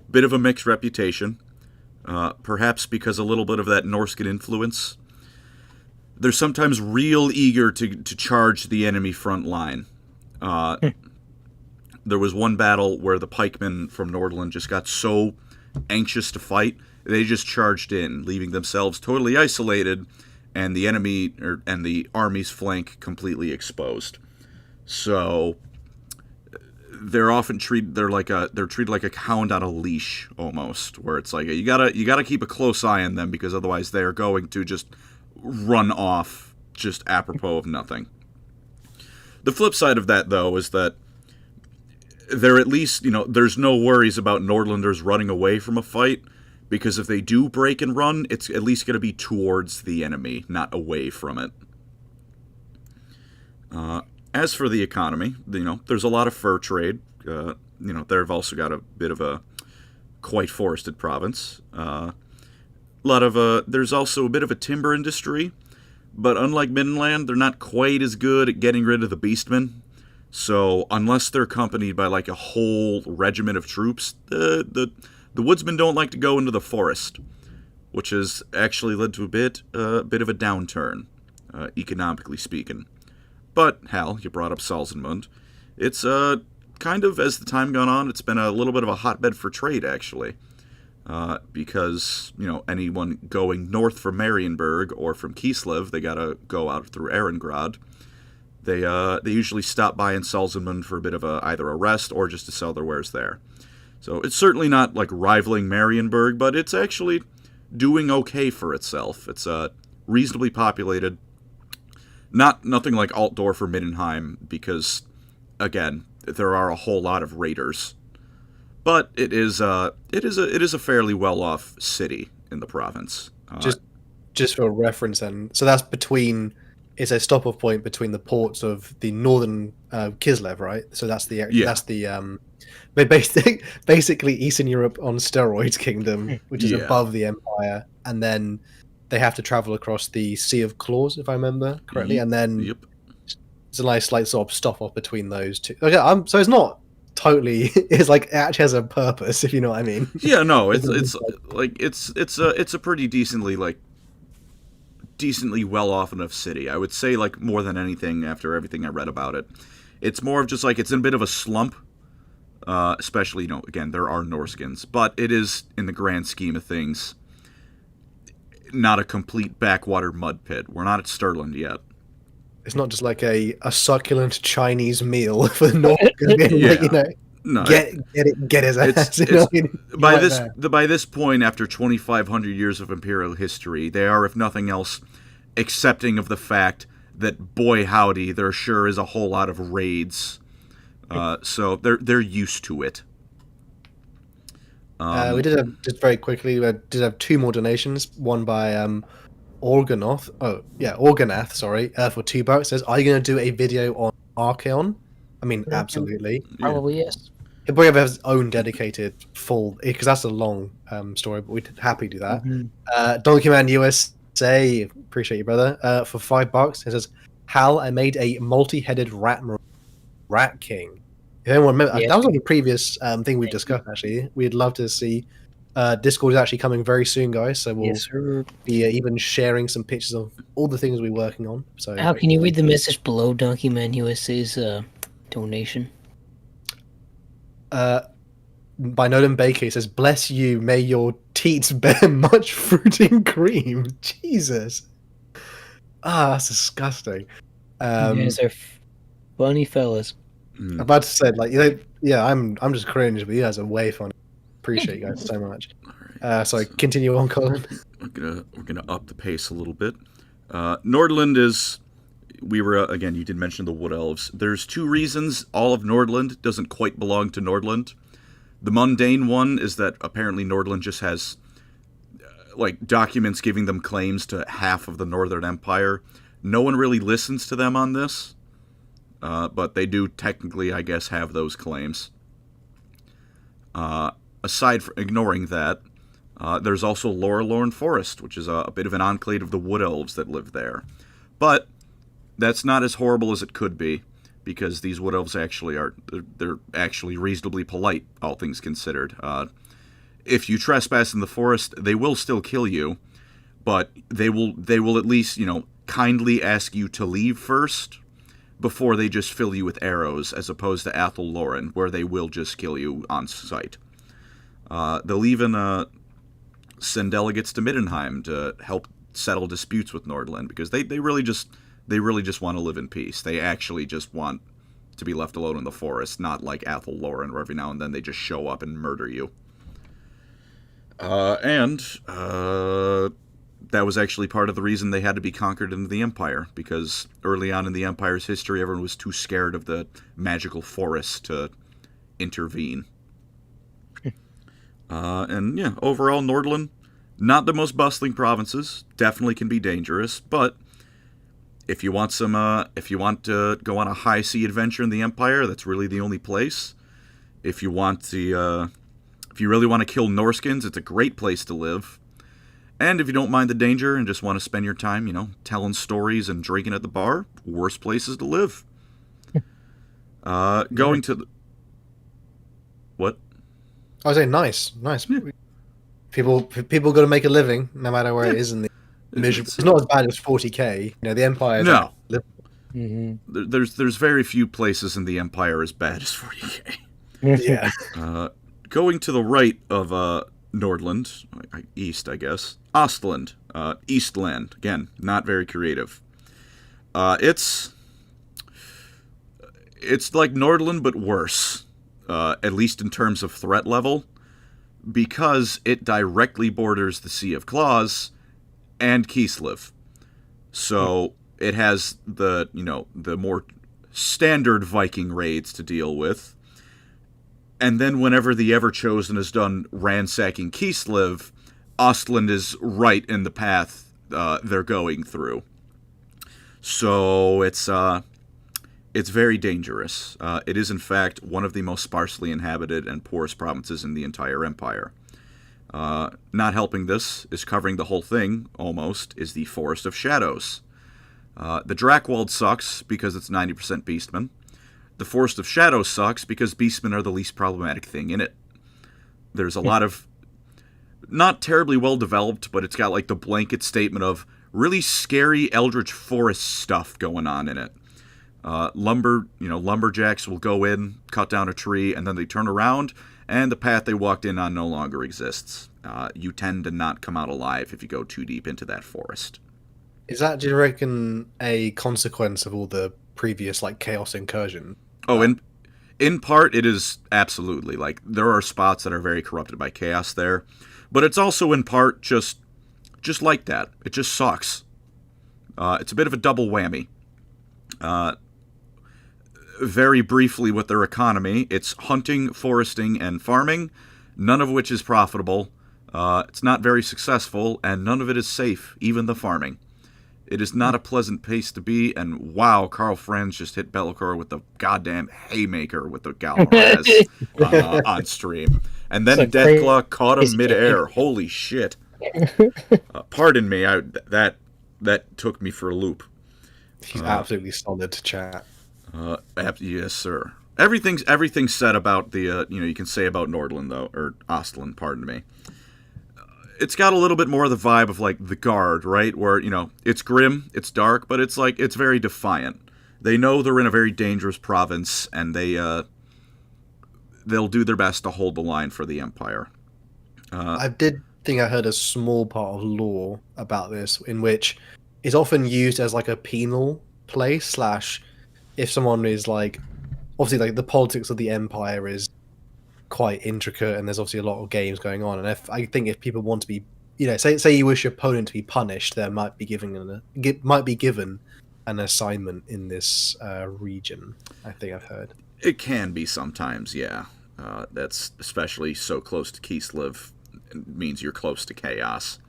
bit of a mixed reputation. Perhaps because a little bit of that Norskan influence. They're sometimes real eager to charge the enemy front line. There was one battle where the pikemen from Nordland just got so anxious to fight, they just charged in, leaving themselves totally isolated, and the enemy and the army's flank completely exposed. So they're often treated like a hound on a leash almost, where it's like you gotta keep a close eye on them because otherwise they are going to just run off just apropos of nothing. The flip side of that, though, is that they're at least, there's no worries about Nordlanders running away from a fight, because if they do break and run, it's at least going to be towards the enemy, not away from it. As for the economy, there's a lot of fur trade. They've also got a bit of a quite forested province. There's also a bit of a timber industry, but unlike Middenland, they're not quite as good at getting rid of the beastmen. So unless they're accompanied by like a whole regiment of troops, the woodsmen don't like to go into the forest, which has actually led to a bit of a downturn, economically speaking. But Hal, you brought up Salzenmund. It's kind of, as the time gone on, it's been a little bit of a hotbed for trade actually, because anyone going north from Marienburg or from Kislev, they gotta go out through Ehrengrad. They usually stop by in Salzenmund for a bit of either a rest or just to sell their wares there. So it's certainly not like rivaling Marienburg, but it's actually doing okay for itself. It's reasonably populated. Nothing like Altdorf or Middenheim, because again, there are a whole lot of raiders. But it is a fairly well-off city in the province. Just for reference, then, so that's between. It's a stop-off point between the ports of the northern Kislev, right? So that's basically Eastern Europe on steroids kingdom, which is above the Empire, and then they have to travel across the Sea of Claws, if I remember correctly, and then it's a nice like sort of stop-off between those two. Okay, so it's not totally. It's like it actually has a purpose, if you know what I mean. Yeah, no, it's a pretty decently well-off enough city. I would say, like, more than anything after everything I read about it. It's more of just, like, it's in a bit of a slump, especially, again, there are Norskins, but it is, in the grand scheme of things, not a complete backwater mud pit. We're not at Stirland yet. It's not just like a succulent Chinese meal for the North. No, get his ass. By this point, after 2,500 years of imperial history, they are, if nothing else, accepting of the fact that, boy howdy, there sure is a whole lot of raids. So they're used to it. We did have, just very quickly, we did have two more donations. One by Organath. Sorry, for $2. It says, "Are you going to do a video on Archeon?" I mean, absolutely. Probably yes. He'll probably have his own dedicated full, because that's a long story, but we'd happily do that. Mm-hmm. Donkey Man USA, appreciate you, brother. For $5, it says, "Hal, I made a multi-headed rat king." If anyone remember, that was on the previous thing we discussed, actually. We'd love to see. Discord is actually coming very soon, guys, so we'll be even sharing some pictures of all the things we're working on. So, Hal, can you read the message below Donkey Man USA's donation? By Nolan Baker, it says, "Bless you, may your teats bear much fruit and cream." Jesus. That's disgusting. You guys are funny fellas. I'm about to say, like, I'm just cringe, but you guys are way funny. Appreciate you guys so much. So continue on, Colin. We're gonna up the pace a little bit. Nordland is. Again, you did mention the Wood Elves. There's two reasons all of Nordland doesn't quite belong to Nordland. The mundane one is that apparently Nordland just has, documents giving them claims to half of the Northern Empire. No one really listens to them on this, but they do technically, I guess, have those claims. Aside from ignoring that, there's also Lorelorn Forest, which is a bit of an enclave of the Wood Elves that live there. But that's not as horrible as it could be, because these Wood Elves actually they're actually reasonably polite, all things considered. If you trespass in the forest, they will still kill you, but they will at least, kindly ask you to leave first before they just fill you with arrows, as opposed to Athel Loren, where they will just kill you on sight. They'll even send delegates to Middenheim to help settle disputes with Nordland, because they really just want to live in peace. They actually just want to be left alone in the forest, not like Athel Loren, where every now and then they just show up and murder you. That was actually part of the reason they had to be conquered into the Empire, because early on in the Empire's history, everyone was too scared of the magical forest to intervene. Overall, Nordland, not the most bustling provinces, definitely can be dangerous, but if you want to go on a high sea adventure in the Empire, that's really the only place. If you really want to kill Norskins, it's a great place to live. And if you don't mind the danger and just want to spend your time, telling stories and drinking at the bar, worst places to live. Going to the... What? I was saying nice. Yeah. People got to make a living, no matter where it is in the miserable. It's not as bad as 40k. The Empire. No. Mm-hmm. There's very few places in the Empire as bad as 40k. Yeah. Going to the right of Nordland, east, I guess. Ostland, Eastland. Again, not very creative. It's like Nordland, but worse. At least in terms of threat level, because it directly borders the Sea of Claws and Kislev. So it has the more standard Viking raids to deal with. And then whenever the Everchosen is done ransacking Kislev, Ostland is right in the path they're going through. So it's very dangerous. It is, in fact, one of the most sparsely inhabited and poorest provinces in the entire empire. Not helping this is covering the whole thing, almost, is the Forest of Shadows. The Drakewald sucks because it's 90% beastmen. The Forest of Shadows sucks because beastmen are the least problematic thing in it. There's a lot of, not terribly well developed, but it's got like the blanket statement of really scary eldritch forest stuff going on in it. Lumberjacks will go in, cut down a tree, and then they turn around, and the path they walked in on no longer exists. You tend to not come out alive if you go too deep into that forest. Is that, do you reckon, a consequence of all the previous chaos incursion? Oh, in part, it is absolutely. There are spots that are very corrupted by chaos there, but it's also in part just like that. It just sucks. It's a bit of a double whammy. Very briefly with their economy, it's hunting, foresting, and farming, none of which is profitable. It's not very successful, and none of it is safe, even the farming. It is not a pleasant place to be, and wow, Karl Franz just hit Bellicor with the goddamn haymaker with the Galvaraz on stream. And then Deathclaw caught him midair. Holy shit. Pardon me, that took me for a loop. He's absolutely solid to chat. Yes, sir. Everything's said about the you can say about Nordland though, or Ostland, pardon me. It's got a little bit more of the vibe of the Guard, right? Where it's grim, it's dark, but it's it's very defiant. They know they're in a very dangerous province, and they'll do their best to hold the line for the Empire. I did think I heard a small part of lore about this, in which it's often used as a penal place / if someone is obviously the politics of the Empire is quite intricate, and there's obviously a lot of games going on. And if people want to be, say you wish your opponent to be punished, there might be given an assignment in this region. I think I've heard it can be sometimes, yeah. That's especially so close to Kislev. It means you're close to chaos.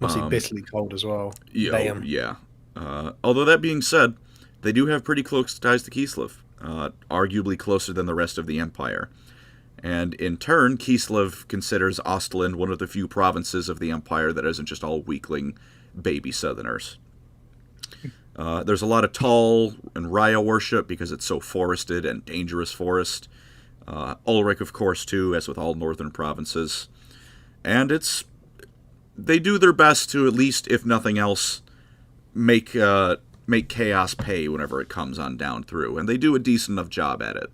Must be bitterly cold as well. Yeah. Although that being said, they do have pretty close ties to Kislev, arguably closer than the rest of the Empire. And in turn, Kislev considers Ostland one of the few provinces of the Empire that isn't just all weakling baby southerners. There's a lot of Tal and Raya worship because it's so forested and dangerous forest. Ulrich, of course, too, as with all northern provinces. And they do their best to, at least, if nothing else, make chaos pay whenever it comes on down through. And they do a decent enough job at it.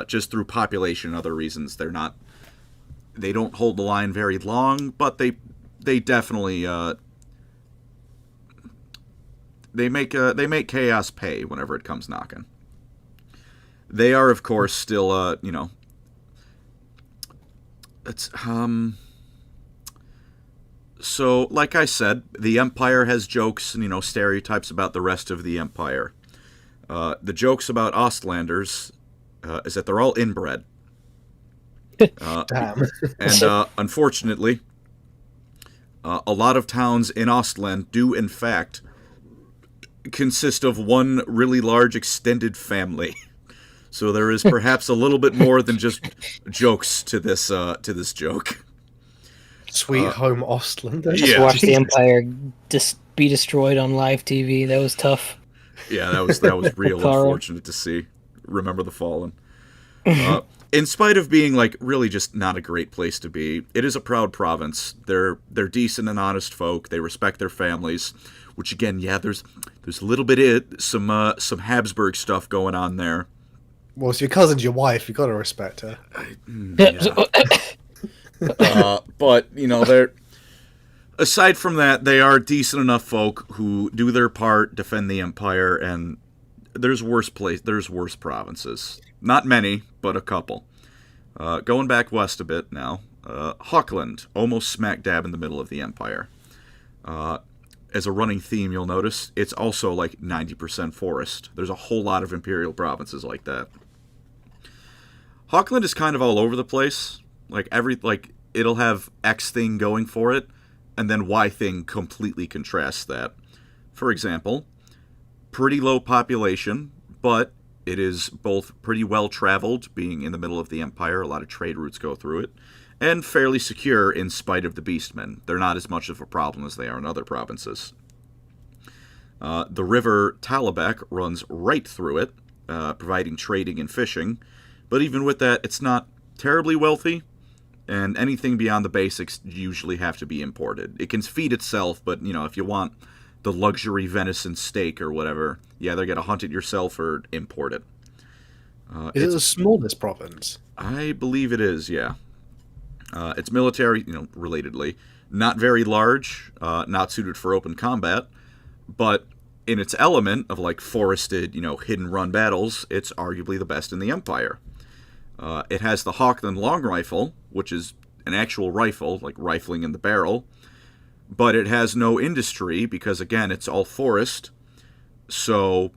Just through population and other reasons, they don't hold the line very long, but they definitely they make chaos pay whenever it comes knocking. They are, of course, still it's so like I said, the Empire has jokes and stereotypes about the rest of the Empire. The jokes about Ostlanders is that they're all inbred. Damn. And unfortunately, a lot of towns in Ostland do, in fact, consist of one really large extended family. So there is perhaps a little bit more than just jokes to this joke. Sweet home Ostland. Just Yeah. watch the Empire be destroyed on live TV. That was tough. Yeah, that was real Carl. unfortunate to see. Remember the Fallen. In spite of being like really just not a great place to be, it is a proud province. They're decent and honest folk. They respect their families, which again, yeah, there's a little bit of some Habsburg stuff going on there. Well, it's your cousin's your wife. You gotta respect her. But they're aside from that, they are decent enough folk who do their part, defend the empire, and there's worse provinces. Not many, but a couple. Going back west a bit now, Hochland, almost smack dab in the middle of the empire. As a running theme, you'll notice it's also like 90% forest. There's a whole lot of imperial provinces like that. Hochland is kind of all over the place. It'll have X thing going for it, and then Y thing completely contrasts that. For example, pretty low population, but it is both pretty well traveled, being in the middle of the empire, a lot of trade routes go through it, and fairly secure in spite of the beastmen. They're not as much of a problem as they are in other provinces. The river Talabecland runs right through it, providing trading and fishing, but even with that, it's not terribly wealthy, and anything beyond the basics usually have to be imported. It can feed itself, but if you want the luxury venison steak or whatever, you either got to hunt it yourself or import it. Is it the smallest province? I believe it is, yeah. It's military, relatedly. Not very large, not suited for open combat, but in its element of like forested, hidden run battles, it's arguably the best in the Empire. It has the Hochland long rifle, which is an actual rifle, like rifling in the barrel, but it has no industry because, again, it's all forest, so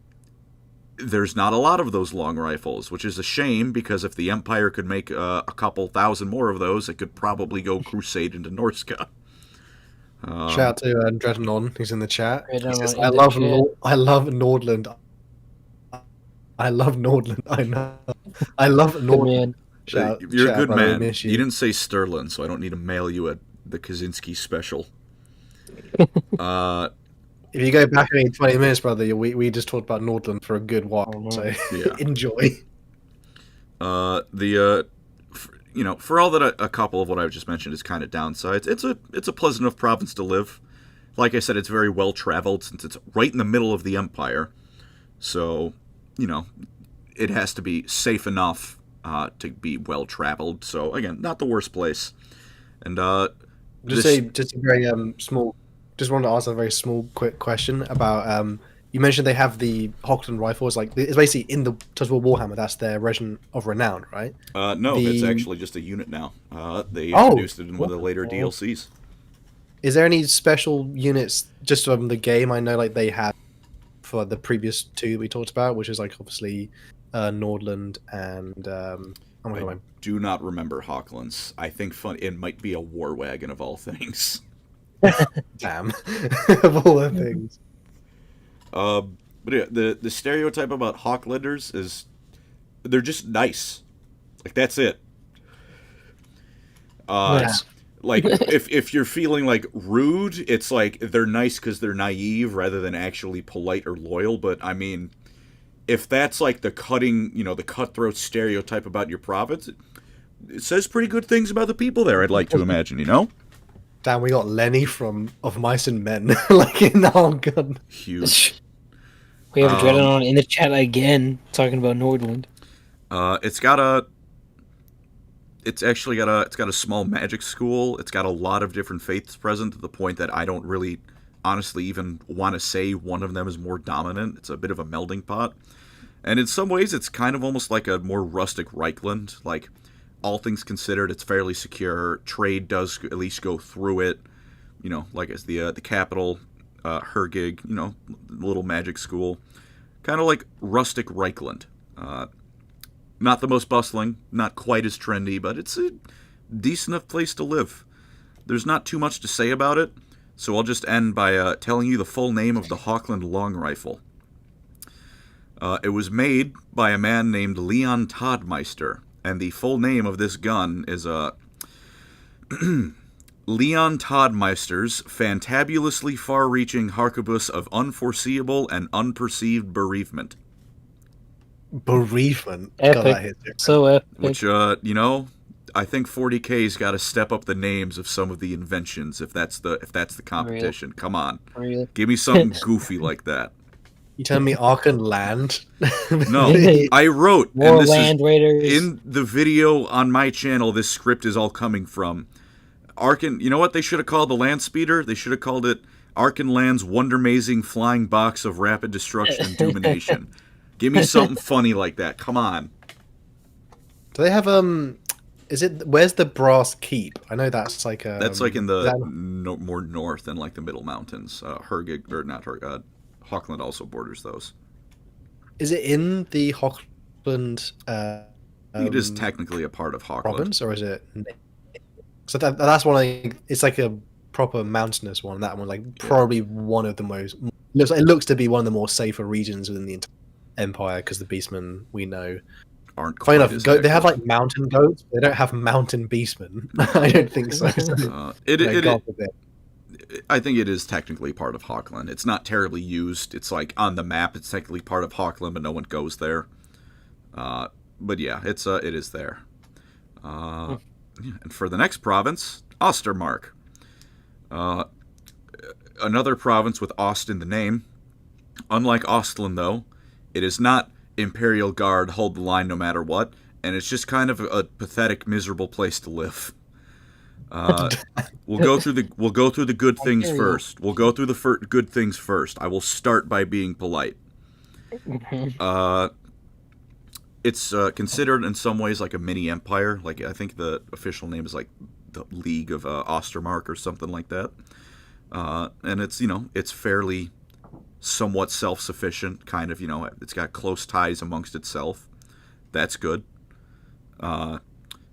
there's not a lot of those long rifles, which is a shame because if the Empire could make a couple thousand more of those, it could probably go crusade into Norska. Shout out to Dreadnought, who's in the chat. He says, I Dreadnought love in the I love Nordland. I love Nordland. I know. I love Good Nordland. man. You're a good brother, we man. miss You didn't say Stirland, so I don't need to mail you the Kaczynski special. If you go back in 20 minutes, brother, we just talked about Nordland for a good while, so Yeah. enjoy. For all that a couple of what I've just mentioned is kind of downsides, it's a pleasant enough province to live. Like I said, it's very well traveled since it's right in the middle of the Empire. So, it has to be safe enough to be well traveled. So again, not the worst place. And Just a very small. Just wanted to ask a very small, quick question about. You mentioned they have the Hochland rifles. Like it's basically in the Total War Warhammer. That's their Regiment of Renown, right? No, it's actually just a unit now. They introduced it in one of the later DLCs. Is there any special units just from the game? I know like they had for the previous two we talked about, which is like obviously Nordland and I do not remember Hochlands. I think it might be a war wagon of all things. damn of all the things. But yeah, the stereotype about Hochlanders is they're just nice. Like that's it. Nice. Like if you're feeling like rude, it's like they're nice because they're naive rather than actually polite or loyal. But I mean, if that's like the cutthroat stereotype about your province, it says pretty good things about the people there. I'd like to imagine, Damn, we got Lenny of Mice and Men, like in our gun. Huge. We have Dreadnought in the chat again, talking about Nordland. It's got a small magic school. It's got a lot of different faiths present to the point that I don't really honestly even want to say one of them is more dominant. It's a bit of a melding pot. And in some ways it's kind of almost like a more rustic Reikland. Like all things considered, it's fairly secure. Trade does at least go through it. Like it's the capital, Hergig, little magic school. Kind of like rustic Reikland. Not the most bustling, not quite as trendy, but it's a decent enough place to live. There's not too much to say about it, so I'll just end by telling you the full name of the Hochland long rifle. It was made by a man named Leon Todmeister, and the full name of this gun is Leon Toddmeister's fantabulously far-reaching harquebus of unforeseeable and unperceived bereavement. Bereavement. God, Epic. that hits different. So epic. Which, I think 40K's got to step up the names of some of the inventions if that's the competition. Come on, Really? give me something goofy like that. You telling me Arkenland? No, I wrote, and this is Warland Raiders. in the video on my channel. This script is all coming from Arken. You know what they should have called the land speeder? They should have called it Arkenland's Wondermazing Flying Box of Rapid Destruction and Domination. Give me something funny like that. Come on. Do they have Is it where's the Brass Keep? I know that's like That's like in the more north than like the Middle Mountains. Hergig or not Hergig. Hochland also borders those. Is it in the Hochland? It is technically a part of Hochland. Province, or is it? So that's one. It's like a proper mountainous one. That one, like probably one of the most. It looks to be one of the more safer regions within the entire empire because the beastmen we know aren't quite enough. as They have like mountain goats. They don't have mountain beastmen. I don't think so. I think it is technically part of Hochland. It's not terribly used. It's like on the map. It's technically part of Hochland, but no one goes there. But yeah, it is there. And for the next province, Ostermark. Another province with Ost in the name. Unlike Ostland, though, it is not Imperial Guard, hold the line no matter what, and it's just kind of a pathetic, miserable place to live. We'll go through the good things first. We'll go through the good things first. I will start by being polite. It's considered in some ways like a mini empire. Like I think the official name is like the League of Ostermark or something like that. And it's fairly somewhat self-sufficient, kind of, it's got close ties amongst itself. That's good. The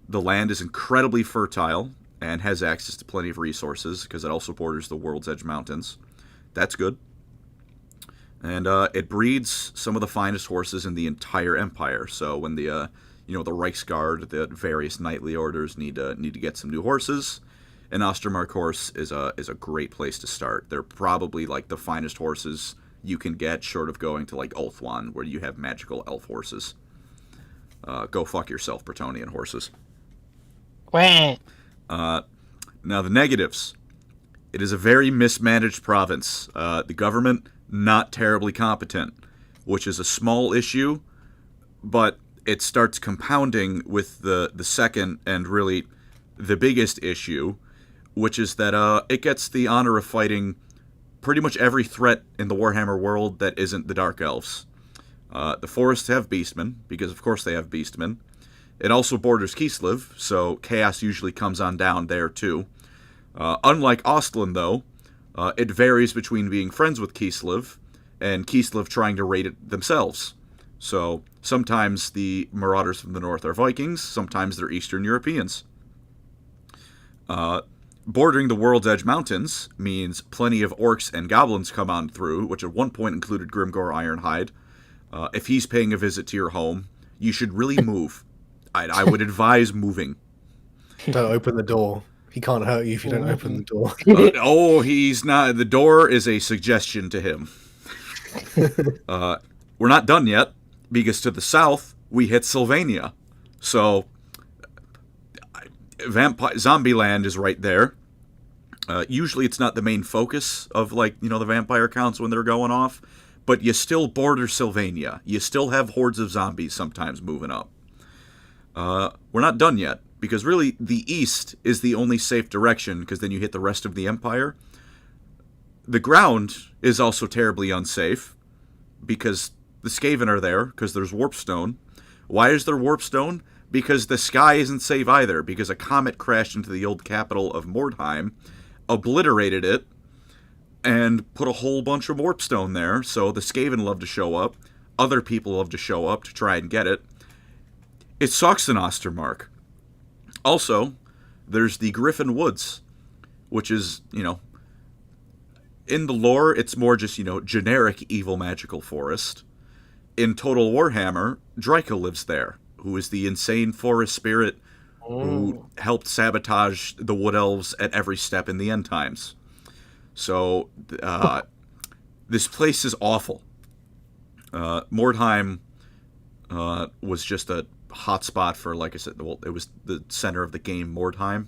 land is incredibly fertile and has access to plenty of resources because it also borders the World's Edge Mountains. That's good. And it breeds some of the finest horses in the entire empire. So when the Reichsguard, the various knightly orders need to get some new horses, an Ostermark horse is a great place to start. They're probably like the finest horses you can get, short of going to like Ulthuan, where you have magical elf horses. Go fuck yourself, Bretonnian horses. Now the negatives. It is a very mismanaged province. The government, not terribly competent, which is a small issue, but it starts compounding with the second and really the biggest issue, which is that it gets the honor of fighting pretty much every threat in the Warhammer world that isn't the Dark Elves. The forests have beastmen, because of course they have beastmen. It also borders Kislev, so chaos usually comes on down there too. Unlike Ostland, though, it varies between being friends with Kislev and Kislev trying to raid it themselves. So sometimes the marauders from the north are Vikings, sometimes they're Eastern Europeans. Bordering the World's Edge Mountains means plenty of orcs and goblins come on through, which at one point included Grimgor Ironhide. If he's paying a visit to your home, you should really move. I would advise moving. Don't open the door. He can't hurt you if you don't open the door. He's not. The door is a suggestion to him. We're not done yet, because to the south, we hit Sylvania. So, Zombieland is right there. Usually it's not the main focus of, the vampire counts when they're going off, but you still border Sylvania. You still have hordes of zombies sometimes moving up. We're not done yet, because really the east is the only safe direction, because then you hit the rest of the empire. The ground is also terribly unsafe, because the Skaven are there, because there's Warpstone. Why is there Warpstone? Because the sky isn't safe either, because a comet crashed into the old capital of Mordheim, obliterated it, and put a whole bunch of Warpstone there, so the Skaven love to show up. Other people love to show up to try and get it. It sucks in Ostermark. Also, there's the Griffin Woods, which is, in the lore, it's more just, generic evil magical forest. In Total Warhammer, Draco lives there, who is the insane forest spirit who helped sabotage the Wood Elves at every step in the end times. So this place is awful. Mordheim was just a hotspot for, like I said, well, it was the center of the game, Mordheim.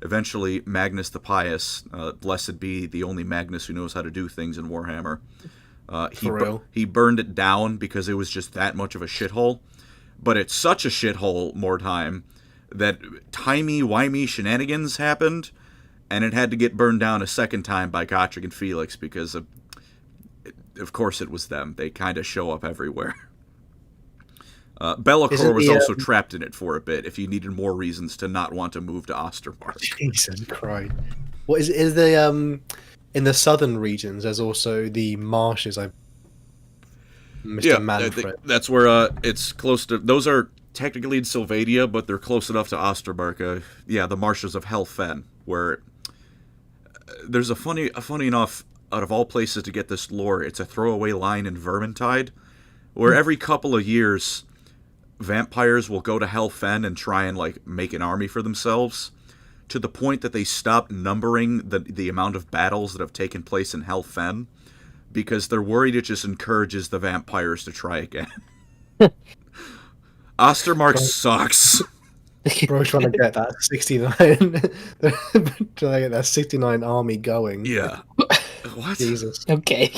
Eventually, Magnus the Pious, blessed be the only Magnus who knows how to do things in Warhammer, he burned it down because it was just that much of a shithole. But it's such a shithole, Mordheim, that timey-wimey shenanigans happened, and it had to get burned down a second time by Gotrek and Felix because of course it was them. They kind of show up everywhere. Be'lakor was also trapped in it for a bit if you needed more reasons to not want to move to Ostermark. Jesus Christ. What is the in the southern regions there's also the marshes, Mr. Manfred. That's where it's close to. Those are technically in Sylvadia, but they're close enough to Ostermark. The marshes of Helfen, where there's a funny enough, out of all places to get this lore, it's a throwaway line in Vermintide, where every couple of years, vampires will go to Helfen and try and make an army for themselves, to the point that they stop numbering the amount of battles that have taken place in Helfen, because they're worried it just encourages the vampires to try again. Ostermark sucks. Bro, trying to get that 69, trying to get that 69 army going. Yeah. What? Jesus. Okay.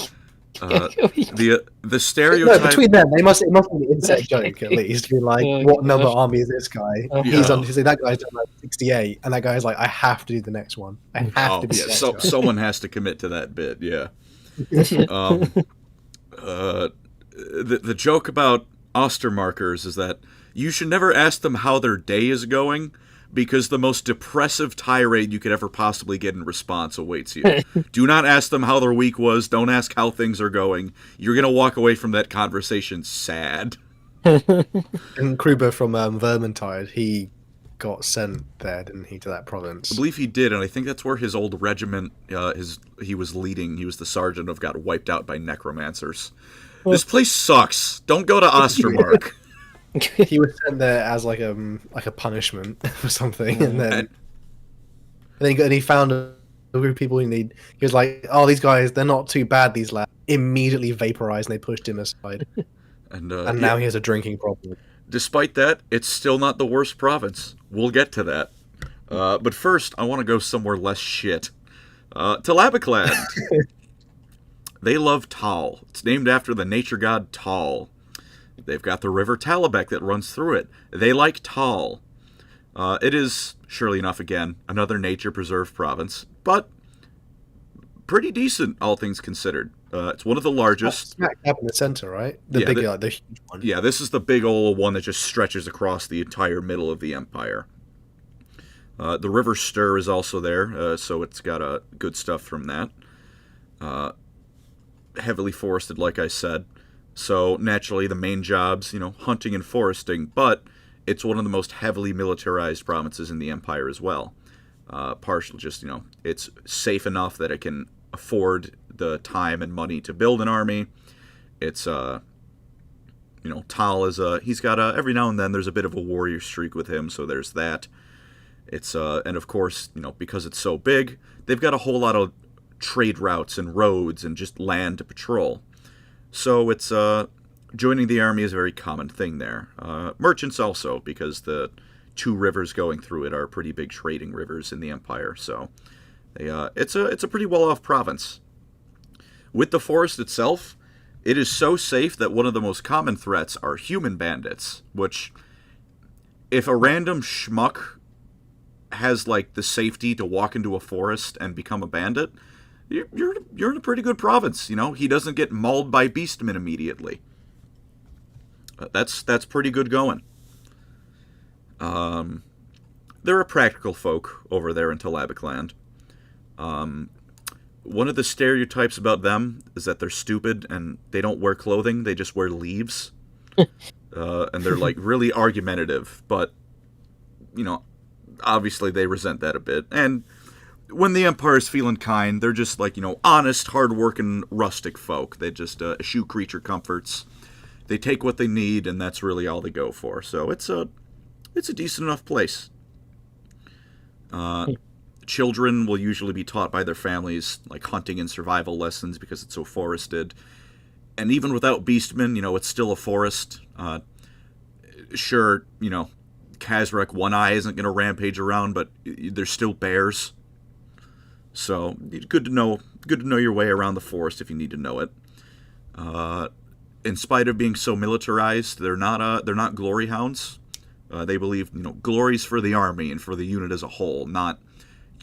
The stereotype. No, between them, it must be an insect joke at least. Be like, what number army is this guy? He's on. That guy's done 68, and that guy's like, I have to do the next one. I have to be. So someone has to commit to that bit. Yeah. The joke about Ostermarkers is that you should never ask them how their day is going, because the most depressive tirade you could ever possibly get in response awaits you. Do not ask them how their week was. Don't ask how things are going. You're going to walk away from that conversation sad. And Kruber from Vermintide, he got sent there, didn't he, to that province? I believe he did, and I think that's where his old regiment he was leading. He was the sergeant of got wiped out by necromancers. This place sucks. Don't go to Ostermark. He was sent there as like a punishment for something, and then he found a group of people he was like, oh, these guys, they're not too bad, these lads. Immediately vaporized, and they pushed him aside. And now he has a drinking problem. Despite that, it's still not the worst province. We'll get to that. But first, I want to go somewhere less shit. Talabecland. They love Tal. It's named after the nature god Tal. They've got the river Talabek that runs through it. They like Tal. It is, surely enough, again, another nature preserve province, but pretty decent, all things considered. It's one of the largest. Smack dab in the center, right? The huge one. Yeah, this is the big old one that just stretches across the entire middle of the empire. The river Stir is also there, so it's got good stuff from that. Heavily forested, like I said. So, naturally, the main jobs, hunting and foresting, but it's one of the most heavily militarized provinces in the Empire as well. Partially just, it's safe enough that it can afford the time and money to build an army. It's, Tal is he's got every now and then there's a bit of a warrior streak with him, so there's that. It's, and of course, because it's so big, they've got a whole lot of trade routes and roads and just land to patrol. So it's joining the army is a very common thing there. Merchants also, because the two rivers going through it are pretty big trading rivers in the Empire. So it's a pretty well-off province. With the forest itself, it is so safe that one of the most common threats are human bandits, which, if a random schmuck has the safety to walk into a forest and become a bandit, you're in a pretty good province. He doesn't get mauled by beastmen immediately. That's pretty good going. They're a practical folk over there in Talabecland. One of the stereotypes about them is that they're stupid and they don't wear clothing; they just wear leaves. And they're really argumentative, but obviously they resent that a bit. And when the Empire's feeling kind, they're just honest, hard-working, rustic folk. They just eschew creature comforts. They take what they need, and that's really all they go for. So it's a decent enough place. Children will usually be taught by their families, like hunting and survival lessons because it's so forested. And even without beastmen, it's still a forest. Sure, Kazrak One Eye isn't going to rampage around, but there's still bears. So good to know your way around the forest if you need to know it. In spite of being so militarized, they're not glory hounds. They believe glory's for the army and for the unit as a whole, not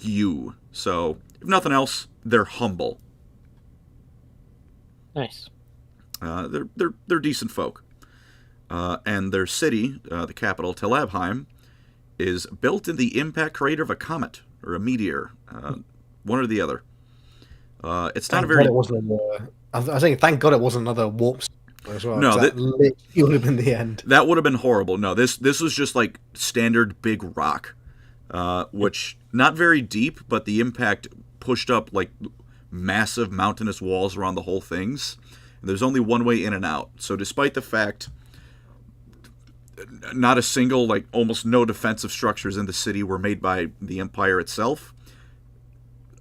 you. So if nothing else, they're humble. Nice. They're decent folk. And their city, the capital, Talabheim, is built in the impact crater of a comet or a meteor, one or the other. It's not a very. God it wasn't I was saying, thank God it wasn't another warp as well. No, that literally would have been the end. That would have been horrible. No, this was just like standard big rock, which not very deep, but the impact pushed up like massive mountainous walls around the whole things. And there's only one way in and out. So despite the fact not a single, like almost no defensive structures in the city were made by the Empire itself,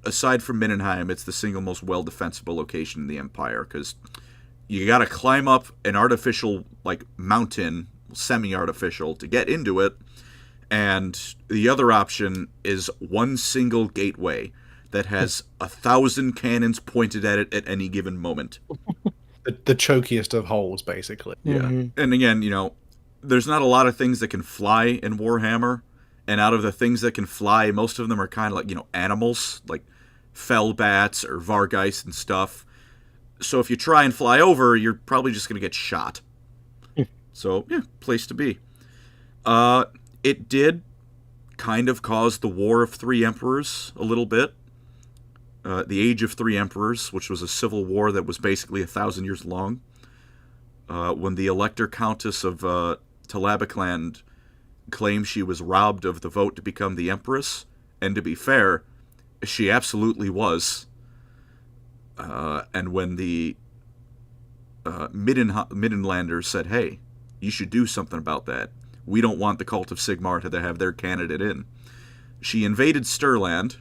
aside from Middenheim, it's the single most well-defensible location in the Empire, because you got to climb up an artificial, like, mountain, semi-artificial, to get into it, and the other option is one single gateway that has 1,000 cannons pointed at it at any given moment. The chokiest of holes, basically. Yeah. Mm-hmm. And again, there's not a lot of things that can fly in Warhammer, and out of the things that can fly, most of them are kind of like, animals, like fell bats or vargeist and stuff. So if you try and fly over, you're probably just going to get shot. So, yeah, place to be. It did kind of cause the War of Three Emperors a little bit. The Age of Three Emperors, which was a civil war that was basically 1,000 years long. When the Elector Countess of Talabecland claimed she was robbed of the vote to become the Empress, and to be fair, she absolutely was. And when the Middenlanders said, hey, you should do something about that. We don't want the Cult of Sigmar to have their candidate in. She invaded Stirland,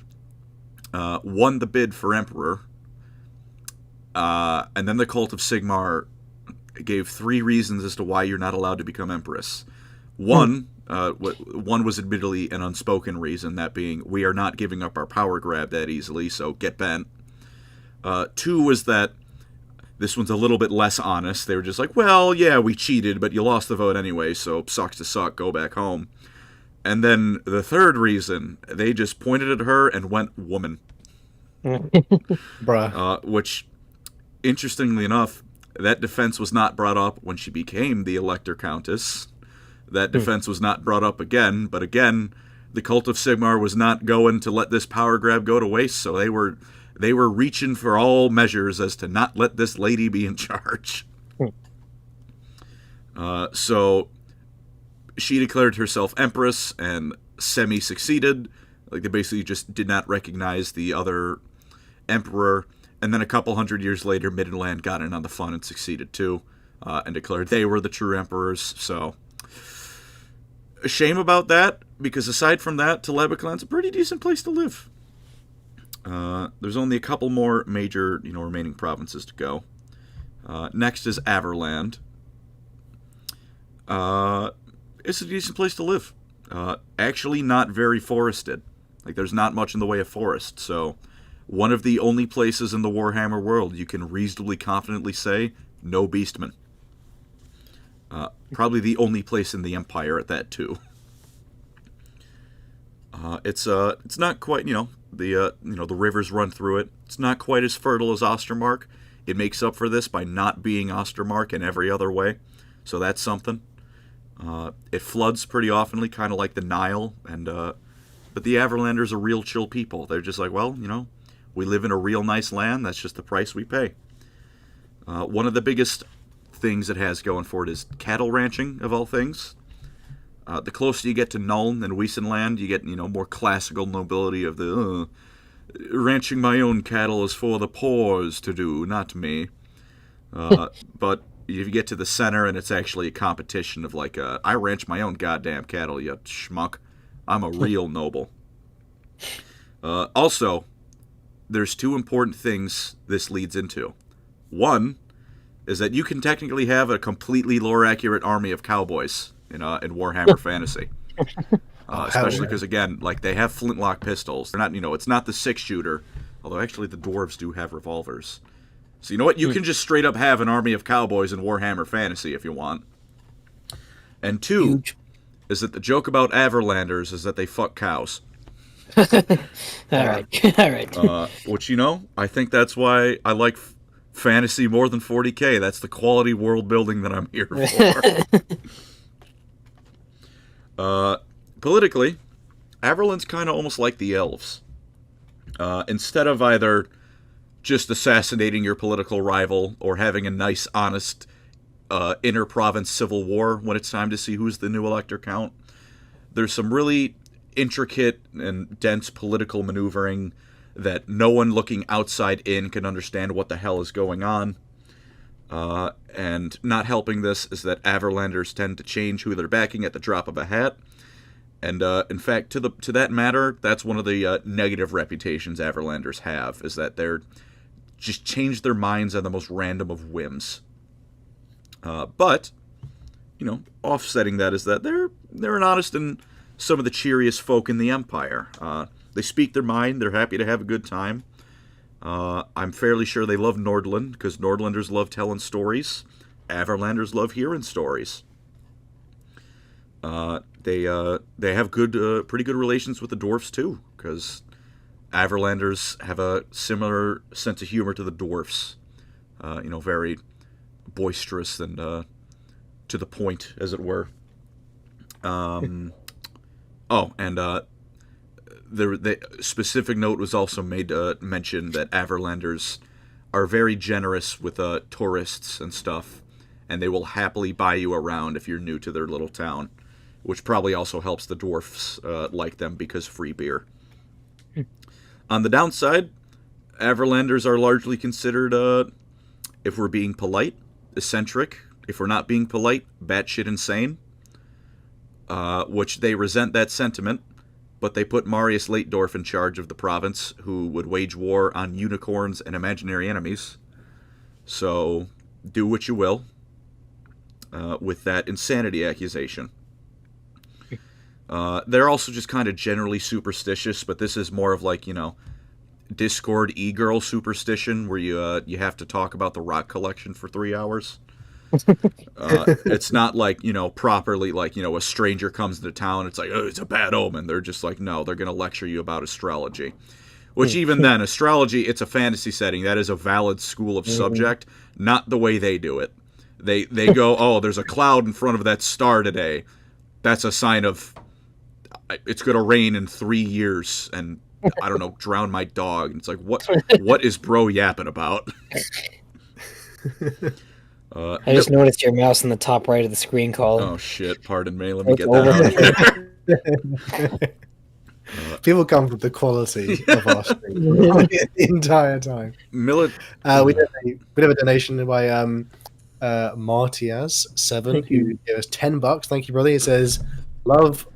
won the bid for Emperor, and then the Cult of Sigmar gave 3 reasons as to why you're not allowed to become Empress. One was admittedly an unspoken reason, that being, we are not giving up our power grab that easily, so get bent. 2 was that, this one's a little bit less honest, they were just like, well, yeah, we cheated, but you lost the vote anyway, so sucks to suck, go back home. And then the 3rd reason, they just pointed at her and went, woman. Bruh. Which, interestingly enough, that defense was not brought up when she became the Elector Countess. That defense was not brought up again, but again, the Cult of Sigmar was not going to let this power grab go to waste, so they were reaching for all measures as to not let this lady be in charge. So she declared herself Empress and semi-succeeded. Like, they basically just did not recognize the other Emperor. And then a couple hundred years later, Middenland got in on the fun and succeeded too, and declared they were the true emperors. So, a shame about that, because aside from that, Talabecland's a pretty decent place to live. There's only a couple more major, remaining provinces to go. Next is Averland. It's a decent place to live. Actually not very forested. Like, there's not much in the way of forest, so one of the only places in the Warhammer world you can reasonably confidently say, no beastmen. Probably the only place in the Empire at that, too. It's not quite, the rivers run through it. It's not quite as fertile as Ostermark. It makes up for this by not being Ostermark in every other way, so that's something. It floods pretty oftenly, kind of like the Nile, but the Averlanders are real chill people. They're just like, well, we live in a real nice land. That's just the price we pay. One of the biggest things it has going for it is cattle ranching, of all things. The closer you get to Nuln and Wissenland, you get, more classical nobility of the, ranching my own cattle is for the poors to do, not me. But if you get to the center and it's actually a competition of like, I ranch my own goddamn cattle, you schmuck. I'm a real noble. Also, there's two important things this leads into. One is that you can technically have a completely lore-accurate army of cowboys in Warhammer Fantasy. Especially because, again, like, they have flintlock pistols. They're not, it's not the 6-shooter, although actually the dwarves do have revolvers. So you know what? You can just straight up have an army of cowboys in Warhammer Fantasy if you want. And two is that the joke about Averlanders is that they fuck cows. All right. Which, I think that's why I like fantasy more than 40K. That's the quality world building that I'm here for. Politically, Averland's kind of almost like the elves. Instead of either just assassinating your political rival or having a nice, honest inter-province civil war when it's time to see who's the new elector count, there's some really intricate and dense political maneuvering that no one looking outside in can understand what the hell is going on. And not helping this is that Averlanders tend to change who they're backing at the drop of a hat. And in fact, to that matter, that's one of the negative reputations Averlanders have, is that they're just change their minds on the most random of whims. But offsetting that is that they're an honest and some of the cheeriest folk in the Empire. They speak their mind. They're happy to have a good time. I'm fairly sure they love Nordland, because Nordlanders love telling stories. Averlanders love hearing stories. They have pretty good relations with the dwarfs too, because Averlanders have a similar sense of humor to the dwarfs. Very boisterous and to the point, as it were. The specific note was also made to mention that Averlanders are very generous with tourists and stuff, and they will happily buy you around if you're new to their little town, which probably also helps the dwarfs like them because free beer. On the downside, Averlanders are largely considered, if we're being polite, eccentric. If we're not being polite, batshit insane. Which they resent that sentiment, but they put Marius Leitdorf in charge of the province, who would wage war on unicorns and imaginary enemies. So, do what you will with that insanity accusation. They're also just kind of generally superstitious, but this is more of like, Discord e-girl superstition, where you have to talk about the rock collection for 3 hours. It's not like, properly like, a stranger comes into town, it's like, oh, it's a bad omen. They're just like, no, they're going to lecture you about astrology. Which even then, astrology, it's a fantasy setting. That is a valid school of subject, not the way they do it. They go, oh, there's a cloud in front of that star today. That's a sign of it's going to rain in 3 years, and I don't know, drown my dog. And it's like, what is bro yapping about? I just noticed your mouse in the top right of the screen, Colin. Oh shit! Pardon me. Let me get that out there. People come with the quality of our stream the entire time. We have a donation by Martiaz7, who gave us $10. Thank you, brother. He says, "Love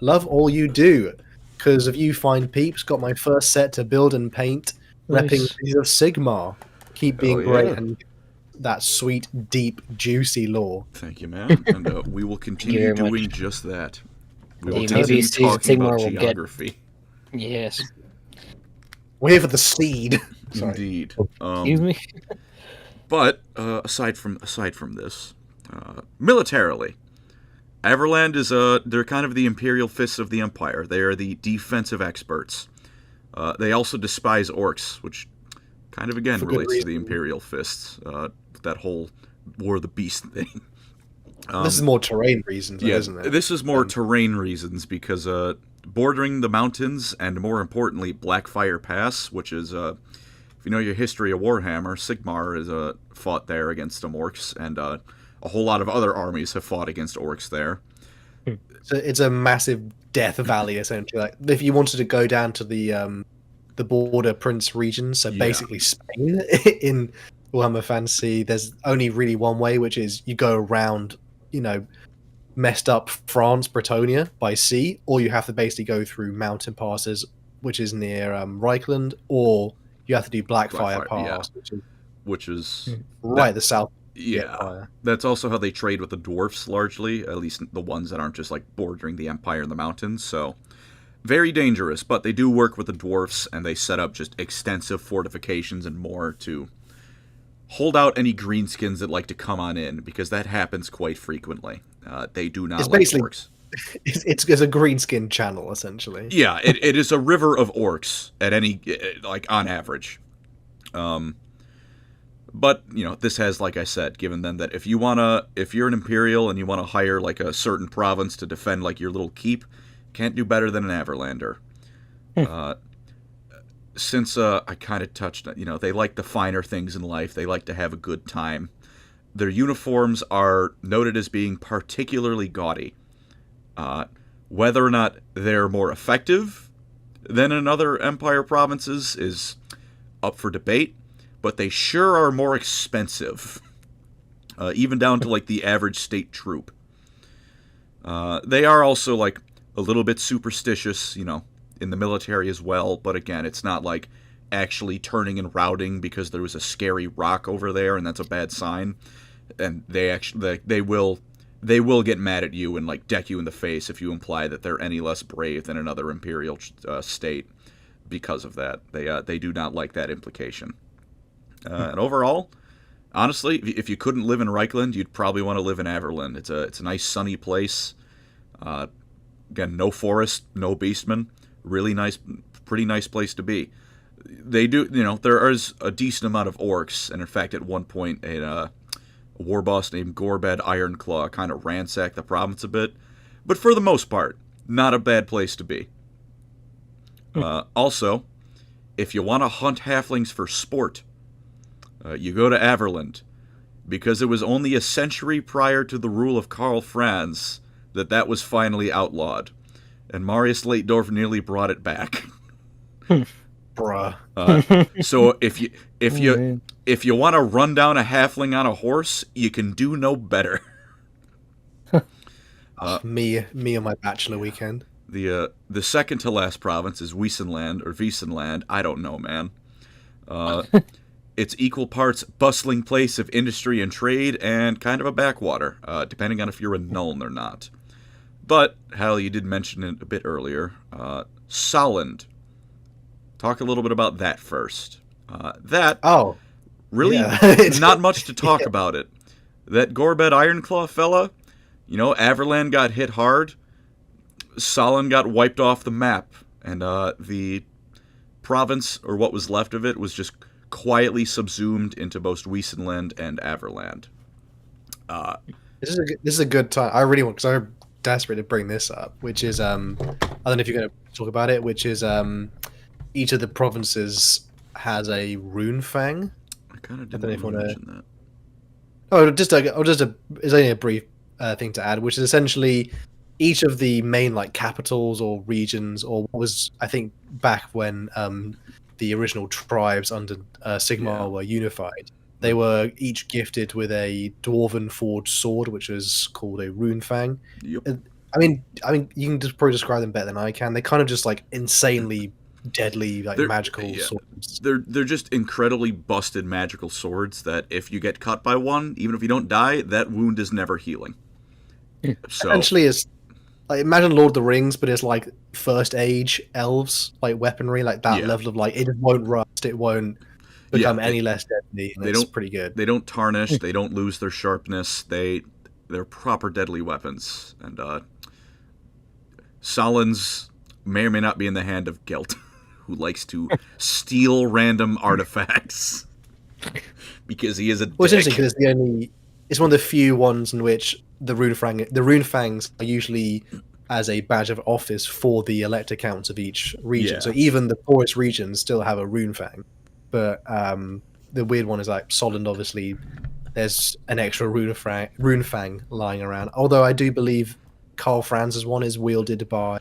all you do. Because of you, fine peeps. Got my first set to build and paint. Repping of Sigmar. Keep being great and." That sweet, deep, juicy lore. Thank you, man. And we will continue doing just that. We will continue talking about geography. Yes. We're here for the seed. Indeed. Excuse me? But aside from this, militarily, Averland is they're kind of the imperial fists of the Empire. They are the defensive experts. They also despise orcs, which kind of again relates to the imperial fists. That whole War of the Beast thing. This is more terrain reasons, isn't it? This is more terrain reasons because bordering the mountains and more importantly Blackfire Pass, which is if you know your history of Warhammer, Sigmar is fought there against some orcs, and a whole lot of other armies have fought against orcs there. So it's a massive death valley essentially. Like if you wanted to go down to the border Prince region, so basically Spain in Warhammer Fantasy, there's only really one way, which is you go around, messed up France, Bretonia by sea, or you have to basically go through mountain passes which is near Reikland, or you have to do Blackfire Pass, which is right at the south. Yeah, that's also how they trade with the dwarfs largely, at least the ones that aren't just like bordering the Empire in the mountains. So very dangerous, but they do work with the dwarfs, and they set up just extensive fortifications and more to hold out any greenskins that like to come on in, because that happens quite frequently. They do not like orcs. It's a greenskin channel, essentially. Yeah, it is a river of orcs at any, like, on average. But, you know, this has, like I said, given them that if you're an Imperial and you want to hire, like, a certain province to defend, like, your little keep, can't do better than an Averlander. Since I kind of touched on, you know, they like the finer things in life. They like to have a good time. Their uniforms are noted as being particularly gaudy. Whether or not they're more effective than in other Empire provinces is up for debate, but they sure are more expensive, even down to, like, the average state troop. They are also, like, a little bit superstitious, you know, in the military as well, but again, it's not like actually turning and routing because there was a scary rock over there and that's a bad sign. And they will get mad at you and, like, deck you in the face if you imply that they're any less brave than another imperial state because of that. They do not like that implication. And overall, honestly, if you couldn't live in Reikland, you'd probably want to live in Averland. It's a nice sunny place. Again, no forest, no beastmen. Really nice, pretty nice place to be. They do, you know, there is a decent amount of orcs, and in fact, at one point, a war boss named Gorbed Ironclaw kind of ransacked the province a bit, but for the most part, not a bad place to be. Also, if you want to hunt halflings for sport, you go to Averland, because it was only a century prior to the rule of Karl Franz that was finally outlawed, and Marius Leitdorf nearly brought it back. Bruh. So if you want to run down a halfling on a horse, you can do no better. Me on my bachelor weekend. The second to last province is Wissenland. I don't know, man. It's equal parts bustling place of industry and trade and kind of a backwater, depending on if you're a Nuln or not. But, Hal, you did mention it a bit earlier. Stirland. Talk a little bit about that first. Really not much to talk about it. That Gorbed Ironclaw fella, you know, Averland got hit hard. Stirland got wiped off the map. And the province, or what was left of it, was just quietly subsumed into both Wissenland and Averland. This is a good time. I really want, because I'm desperate to bring this up, which is I don't know if you're going to talk about it, which is each of the provinces has a rune fang. I kind of didn't want to mention that. Oh, it's only a brief thing to add, which is essentially each of the main, like, capitals or regions, or what was, I think, back when the original tribes under Sigmar were unified. They were each gifted with a dwarven forged sword, which was called a rune fang. Yep. I mean, you can just probably describe them better than I can. They're kind of just, like, insanely deadly, like, magical swords. They're just incredibly busted magical swords that if you get cut by one, even if you don't die, that wound is never healing. So Essentially, it's like, imagine Lord of the Rings, but it's like first age elves, like weaponry, like that level of, like, it won't rust, it won't become any less deadly. And it's pretty good. They don't tarnish, they don't lose their sharpness. They're proper deadly weapons. And Salen's may or may not be in the hand of Gelt, who likes to steal random artifacts because he is a dick. Well, it's interesting because it's one of the few ones in which the rune fangs are usually as a badge of office for the elector counts of each region. Yeah. So even the poorest regions still have a rune fang. But the weird one is, like, Stirland, obviously, there's an extra rune fang lying around. Although I do believe Karl Franz's one is wielded by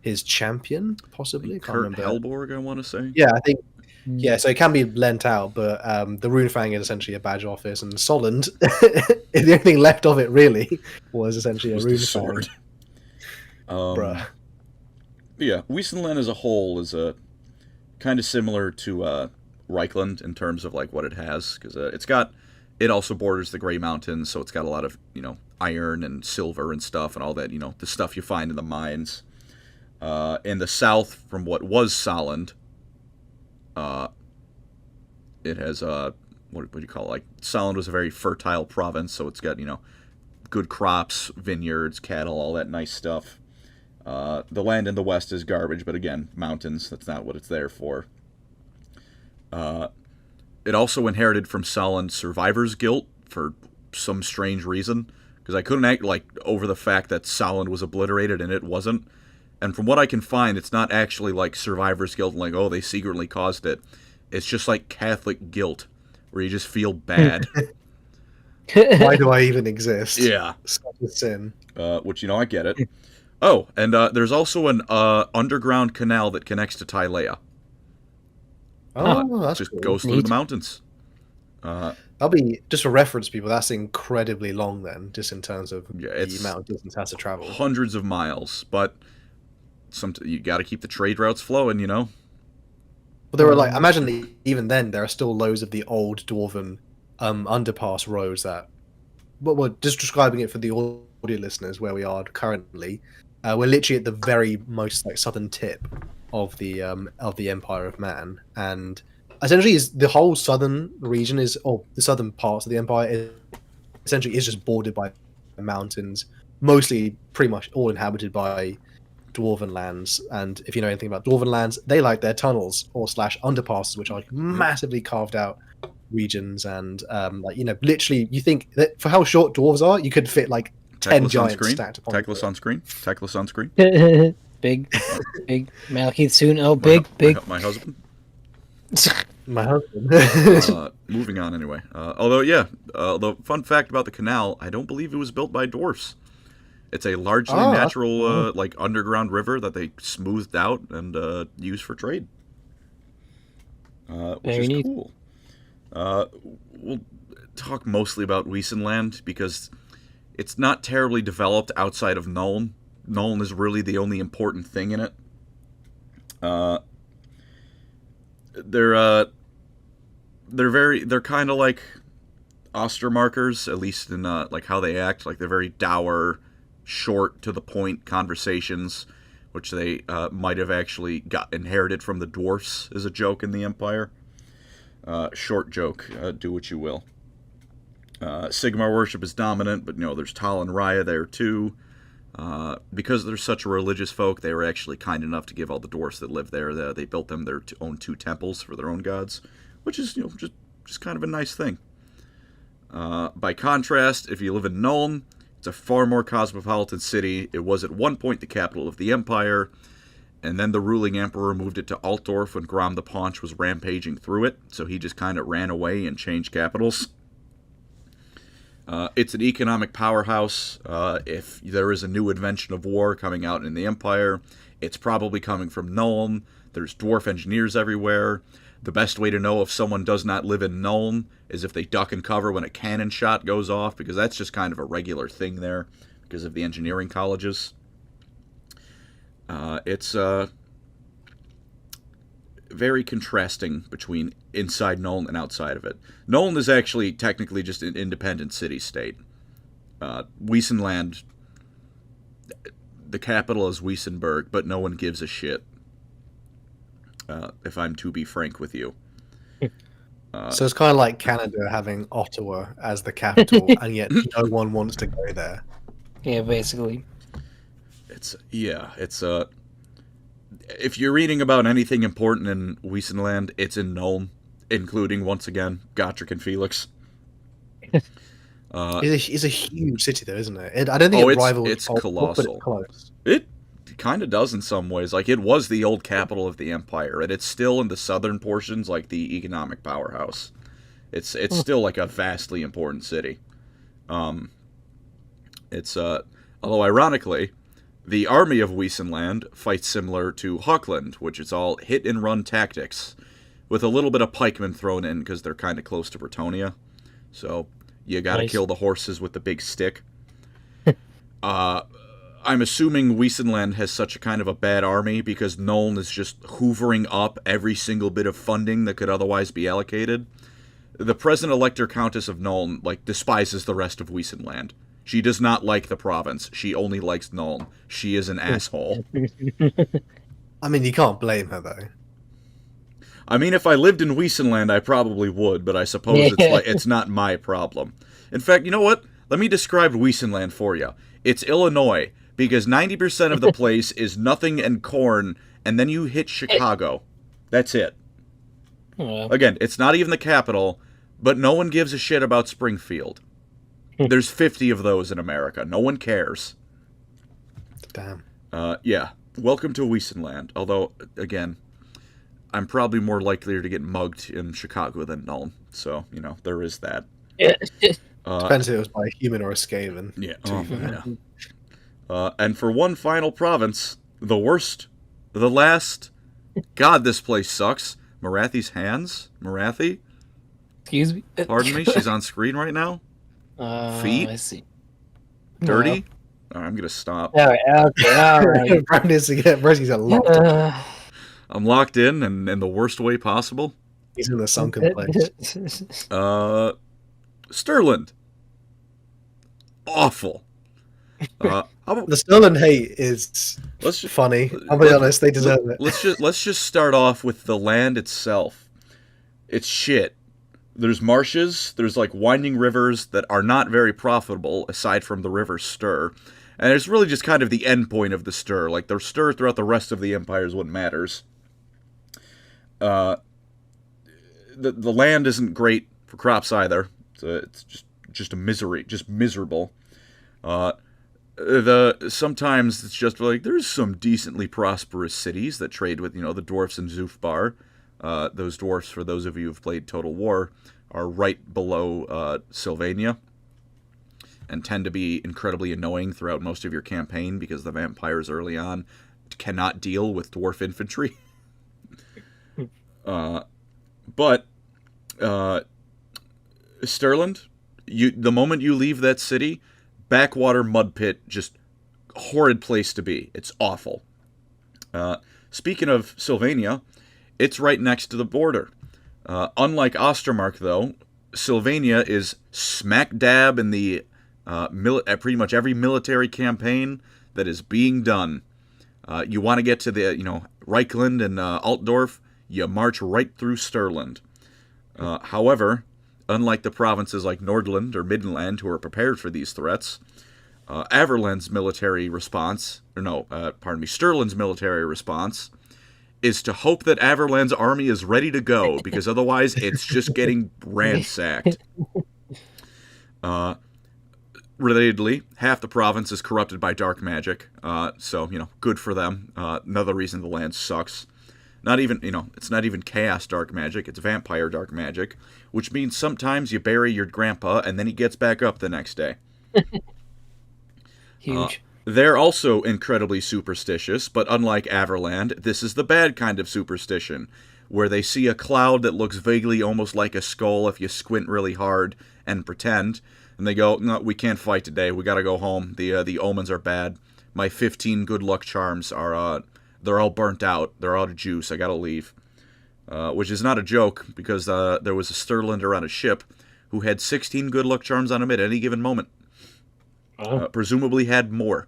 his champion, possibly. Kurt Helborg, I want to say. Yeah, I think. Yeah, so it can be lent out, but the rune fang is essentially a badge office, and Stirland, the only thing left of it really was essentially a rune fang. Bruh. Yeah, Wissenland as a whole is a kind of similar to Reikland in terms of like what it has, because it also borders the Grey Mountains, so it's got a lot of iron and silver and stuff and all that the stuff you find in the mines. In the south, from what was Stirland, it has what do you call it? Like Stirland was a very fertile province, so it's got good crops, vineyards, cattle, all that nice stuff. The land in the west is garbage, but again, mountains, that's not what it's there for. It also inherited from Stirland survivor's guilt for some strange reason, because I couldn't act over the fact that Stirland was obliterated and it wasn't. And from what I can find, it's not actually like survivor's guilt, like, oh, they secretly caused it. It's just like Catholic guilt, where you just feel bad. Why do I even exist? Yeah. Such a sin. Which, I get it. Oh, and there's also an underground canal that connects to Tylea. Oh, that's just cool. Goes through the mountains. That'll be, just for reference, people, that's incredibly long then, just in terms of the amount of distance it has to travel. Hundreds of miles, but you got to keep the trade routes flowing, Well, there were imagine that even then there are still loads of the old dwarven underpass roads that. But we're just describing it for the audio listeners where we are currently. We're literally at the very most southern tip of the Empire of Man, and essentially is the whole southern region the southern parts of the Empire essentially is just bordered by mountains, mostly pretty much all inhabited by dwarven lands. And if you know anything about dwarven lands, they like their tunnels or underpasses, which are massively carved out regions. And literally, you think that for how short dwarves are, you could fit 10 giants stacked upon Teclis on screen. Teclis on screen. Big Malekith soon. Oh, big. My husband. My husband. Moving on anyway. The fun fact about the canal, I don't believe it was built by dwarfs. It's a largely natural, underground river that they smoothed out and used for trade. Which Very is neat. cool. We'll talk mostly about Wissenland because it's not terribly developed outside of Nuln. Nuln is really the only important thing in it. They're kind of like Ostermarkers, at least in how they act. They're very dour, short to the point conversations, which they might have actually got inherited from the dwarfs as a joke in the Empire. Short joke, do what you will. Sigmar worship is dominant, but there's Tal and Raya there too. Because they're such a religious folk, they were actually kind enough to give all the dwarfs that live there, they built them their own 2 temples for their own gods, which is just kind of a nice thing. By contrast, if you live in Nuln, it's a far more cosmopolitan city. It was at one point the capital of the Empire, and then the ruling emperor moved it to Altdorf when Grom the Paunch was rampaging through it, so he just kind of ran away and changed capitals. It's an economic powerhouse. If there is a new invention of war coming out in the Empire, it's probably coming from Nuln. There's dwarf engineers everywhere. The best way to know if someone does not live in Nuln is if they duck and cover when a cannon shot goes off, because that's just kind of a regular thing there because of the engineering colleges. It's very contrasting between inside Nuln and outside of it. Nuln is actually technically just an independent city-state. Wissenland, the capital is Wissenberg, but no one gives a shit, if I'm to be frank with you. So it's kind of like Canada having Ottawa as the capital, and yet no one wants to go there. Yeah, basically. It's if you're reading about anything important in Wissenland, it's in Nuln, including, once again, Gotrek and Felix. It's a huge city, though, isn't it? I don't think it rivals. It's colossal. But it's close. It kind of does in some ways. It was the old capital of the Empire, and it's still in the southern portions, the economic powerhouse. It's still a vastly important city. Although ironically, the army of Wissenland fights similar to Hochland, which is all hit-and-run tactics, with a little bit of pikemen thrown in because they're kind of close to Bretonnia. So you got to kill the horses with the big stick. I'm assuming Wissenland has such a kind of a bad army because Nuln is just hoovering up every single bit of funding that could otherwise be allocated. The present elector countess of Nuln, like, despises the rest of Wissenland. She does not like the province. She only likes Nuln. She is an asshole. I mean, you can't blame her though. I mean, if I lived in Wissenland, I probably would, but I suppose it's not my problem. In fact, you know what? Let me describe Wissenland for you. It's Illinois, because 90% of the place is nothing and corn, and then you hit Chicago. That's it. Again, it's not even the capital, but no one gives a shit about Springfield. There's 50 of those in America. No one cares. Damn. Yeah. Welcome to Wissenland. Although, again, I'm probably more likely to get mugged in Chicago than Nuln. So, you know, there is that. Depends if it was by a human or a Skaven. Yeah. And for one final province, the worst, the last. God, this place sucks. Marathi's hands? Marathi? Excuse me? Pardon me? She's on screen right now? Feet? I see. Dirty? No. I'm going to stop. All right. Brown is to get Rosie's a lot. I'm locked in the worst way possible. He's in the sunken place. Stirland. Awful. The Stirland hate is funny. I'll be honest, they deserve it. Let's just start off with the land itself. It's shit. There's marshes, there's like winding rivers that are not very profitable aside from the river Stir. And it's really just kind of the end point of the Stir. Like the Stir throughout the rest of the empire is what matters. The land isn't great for crops either. It's just a misery, just miserable. Sometimes it's just like there's some decently prosperous cities that trade with, you know, the dwarfs in Zufbar. Those dwarfs, for those of you who've played Total War, are right below Sylvania and tend to be incredibly annoying throughout most of your campaign because the vampires early on cannot deal with dwarf infantry. But Stirland, the moment you leave that city, backwater mud pit, just horrid place to be. It's awful. Speaking of Sylvania, it's right next to the border. Unlike Ostermark, though, Sylvania is smack dab in the pretty much every military campaign that is being done. You want to get to the Reikland and Altdorf, you march right through Stirland. However, unlike the provinces like Nordland or Middenland who are prepared for these threats, Averland's military response, Stirland's military response is to hope that Averland's army is ready to go, because otherwise it's just getting ransacked. Relatedly, half the province is corrupted by dark magic, so, good for them. Another reason the land sucks. It's not even chaos dark magic, it's vampire dark magic, which means sometimes you bury your grandpa and then he gets back up the next day. Huge. They're also incredibly superstitious, but unlike Averland, this is the bad kind of superstition, where they see a cloud that looks vaguely almost like a skull if you squint really hard and pretend, and they go, no, we can't fight today, we gotta go home, the omens are bad, my 15 good luck charms are, they're all burnt out, they're out of juice, I gotta leave. Which is not a joke, because there was a Stirlander on a ship who had 16 good luck charms on him at any given moment. Presumably had more.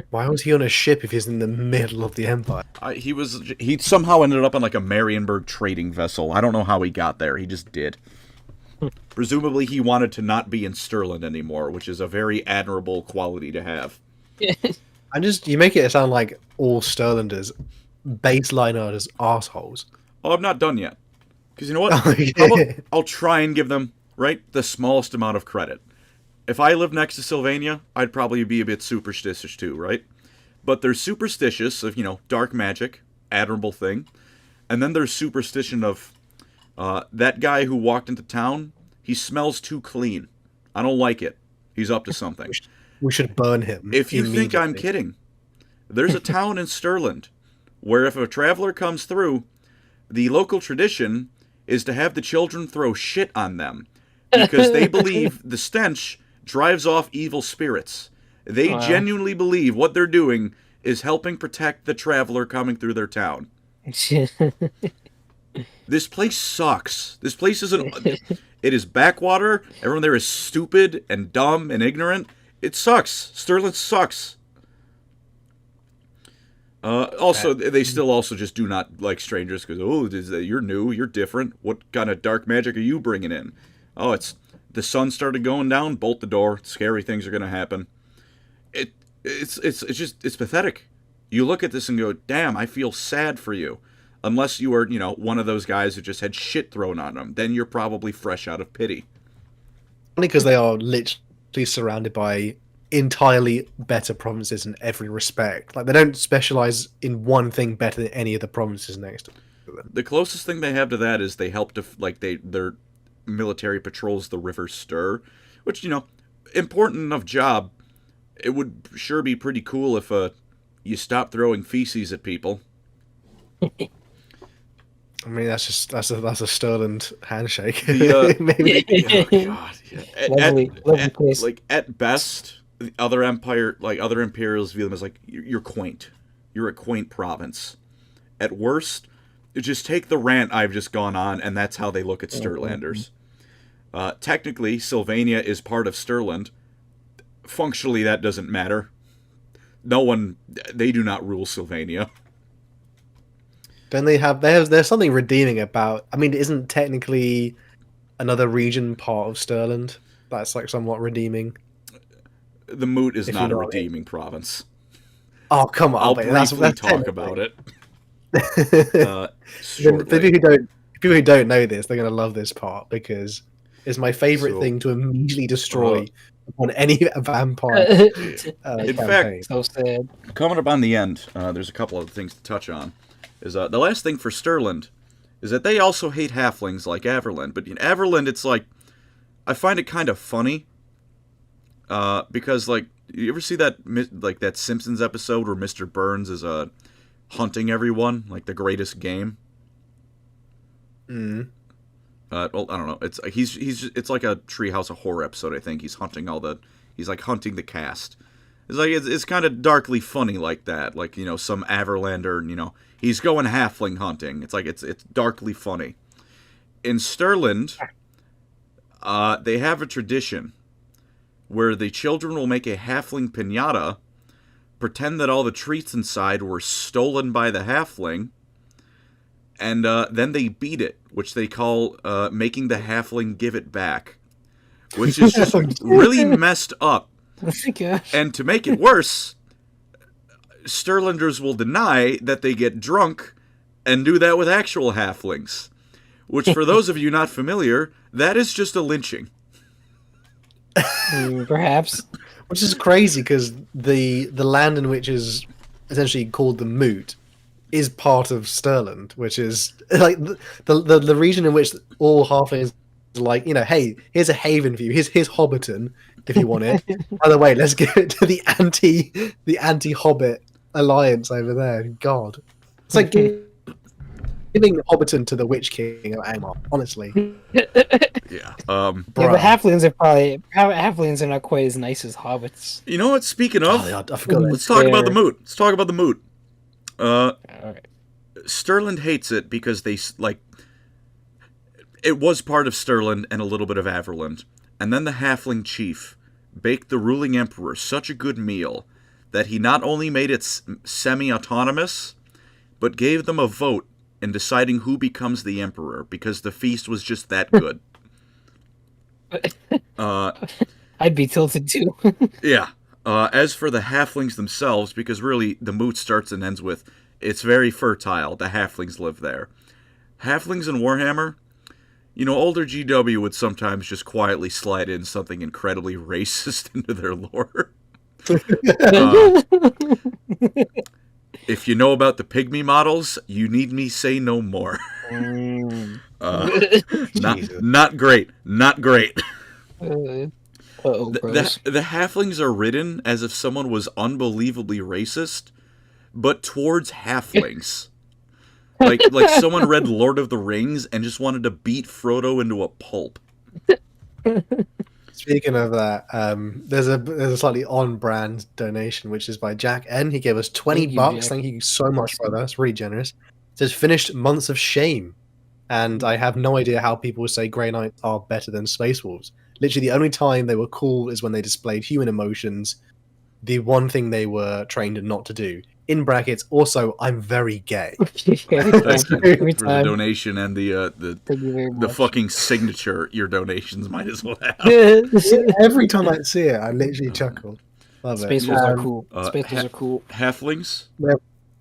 Why was he on a ship if he's in the middle of the Empire? He somehow ended up on like a Marienburg trading vessel. I don't know how he got there. He just did. Presumably he wanted to not be in Stirland anymore, which is a very admirable quality to have. You make it sound like all Stirlanders baseline are as assholes. Oh, I'm not done yet. Because you know what? How about I'll try and give them, the smallest amount of credit. If I lived next to Sylvania, I'd probably be a bit superstitious too, right? But there's superstitious of, dark magic, admirable thing. And then there's superstition of that guy who walked into town, he smells too clean. I don't like it. He's up to something. We should burn him. If you think I'm kidding, there's a town in Stirland where if a traveler comes through, the local tradition is to have the children throw shit on them because they believe the stench drives off evil spirits. They Wow. genuinely believe what they're doing is helping protect the traveler coming through their town. This place sucks. This place isn't... It is backwater. Everyone there is stupid and dumb and ignorant. It sucks. Stirland sucks. Also, they still also just do not like strangers because, you're new, you're different. What kind of dark magic are you bringing in? Oh, it's the sun started going down, bolt the door. Scary things are going to happen. It's pathetic. You look at this and go, damn, I feel sad for you. Unless you are, one of those guys who just had shit thrown on them. Then you're probably fresh out of pity. Only because they are literally surrounded by entirely better provinces in every respect. Like, they don't specialize in one thing better than any of the provinces next to them. The closest thing they have to that is they help their military patrols the River Ster, which, important enough job. It would sure be pretty cool if you stopped throwing feces at people. I mean, that's a Stirland handshake. Maybe. Oh God. Yeah. Like at best, the other imperials view them as like you're quaint. You're a quaint province. At worst, just take the rant I've just gone on, and that's how they look at Stirlanders. Technically, Sylvania is part of Stirland. Functionally, that doesn't matter. They do not rule Sylvania. Don't they have? There's something redeeming about. I mean, isn't technically another region part of Stirland? That's like somewhat redeeming. The Moot is not a redeeming province. Oh, come on! I'll briefly talk about it. People who don't know this, they're gonna love this part because it's my favorite thing to immediately destroy on any vampire. In fact, so sad. Coming up on the end, there's a couple of things to touch on. Is the last thing for Stirland is that they also hate halflings like Averland, but in Averland it's like I find it kind of funny because like you ever see that Simpsons episode where Mr. Burns is hunting everyone like the greatest game? Mm. Well, I don't know. It's like a Treehouse of Horror episode. I think he's hunting hunting the cast. It's kind of darkly funny like that. Like, some Averlander, he's going halfling hunting. It's darkly funny. In Stirland, they have a tradition where the children will make a halfling piñata, pretend that all the treats inside were stolen by the halfling, and then they beat it, which they call making the halfling give it back, which is just really messed up. And to make it worse, Stirlanders will deny that they get drunk and do that with actual halflings. Which, for those of you not familiar, that is just a lynching. Perhaps. Which is crazy because the land in which is essentially called the Moot is part of Stirland, which is like the region in which all halflings are like, hey, here's a haven for you. Here's Hobbiton if you want it. By the way, let's give it to the anti-Hobbit alliance over there. God, it's like giving Hobbiton to the Witch King of Angmar. Honestly, yeah. But halflings are not quite as nice as hobbits. You know what? Speaking of, I forgot. Let's talk about the Moot. All right. Stirland hates it because it was part of Stirland and a little bit of Averland. And then the halfling chief baked the ruling emperor such a good meal that he not only made it semi-autonomous, but gave them a vote in deciding who becomes the emperor because the feast was just that good. I'd be tilted too. Yeah. As for the halflings themselves, because really the Moot starts and ends with, it's very fertile, the halflings live there. Halflings in Warhammer, older GW would sometimes just quietly slide in something incredibly racist into their lore. If you know about the pygmy models, you need me say no more. Not great. The halflings are written as if someone was unbelievably racist, but towards halflings. like someone read Lord of the Rings and just wanted to beat Frodo into a pulp. Speaking of that, there's a slightly on-brand donation, which is by Jack N. He gave us $20. Jack. Thank you so much, brother. It's really generous. It says finished Months of Shame, and I have no idea how people say Grey Knights are better than Space Wolves. Literally, the only time they were cool is when they displayed human emotions. The one thing they were trained not to do. In brackets, also, I'm very gay. Thank you for the time. donation and Thank you very the much. fucking signature your donations might as well have. Every time I see it, I literally chuckle. Love Space it. Wolves are cool. uh, Space Wolves are cool. Halflings?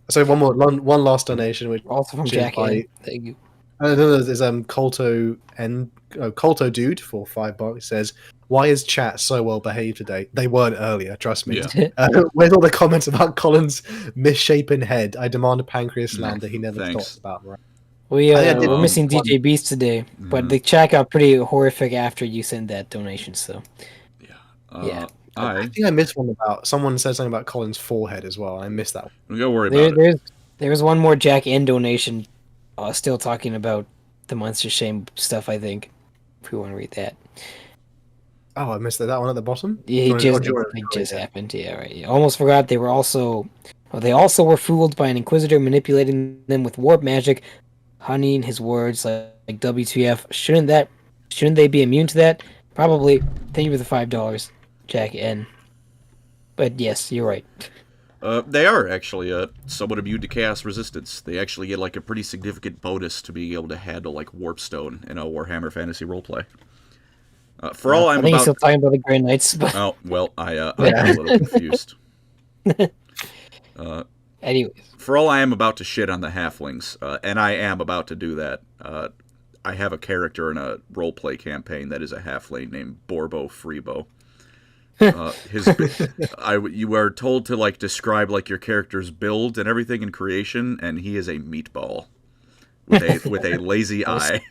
So one last donation, which Also from is Jack by N. Thank you. there's Colto Dude for $5. Says, "Why is chat so well behaved today? They weren't earlier, trust me. Yeah. Where's all the comments about Colin's misshapen head? I demand a pancreas slander. He never Thanks. talks about." Right? We're missing DJ Beast today, but the chat got pretty horrific after you sent that donation. So yeah. I think I missed one about someone said something about Colin's forehead as well. I missed that one. We gotta worry about it. There's one more Jack N donation, still talking about the Monster Shame stuff. I think if we want to read that. Oh, I missed that one at the bottom. Yeah, it just happened. Yeah, right. Yeah. Almost forgot they also were fooled by an Inquisitor manipulating them with warp magic, honeying his words like WTF. Shouldn't they be immune to that? Probably. Thank you for the $5, Jack N. But yes, you're right. They are actually somewhat immune to chaos resistance. They actually get like a pretty significant bonus to being able to handle like Warpstone in a Warhammer Fantasy roleplay. For all I think he's still talking about the Grey Knights. But... Oh well, I'm a little confused. Anyways, for all I am about to shit on the halflings, and I am about to do that. I have a character in a roleplay campaign that is a halfling named Borbo Freebo. You are told to like describe like your character's build and everything in creation, and he is a meatball with a lazy eye.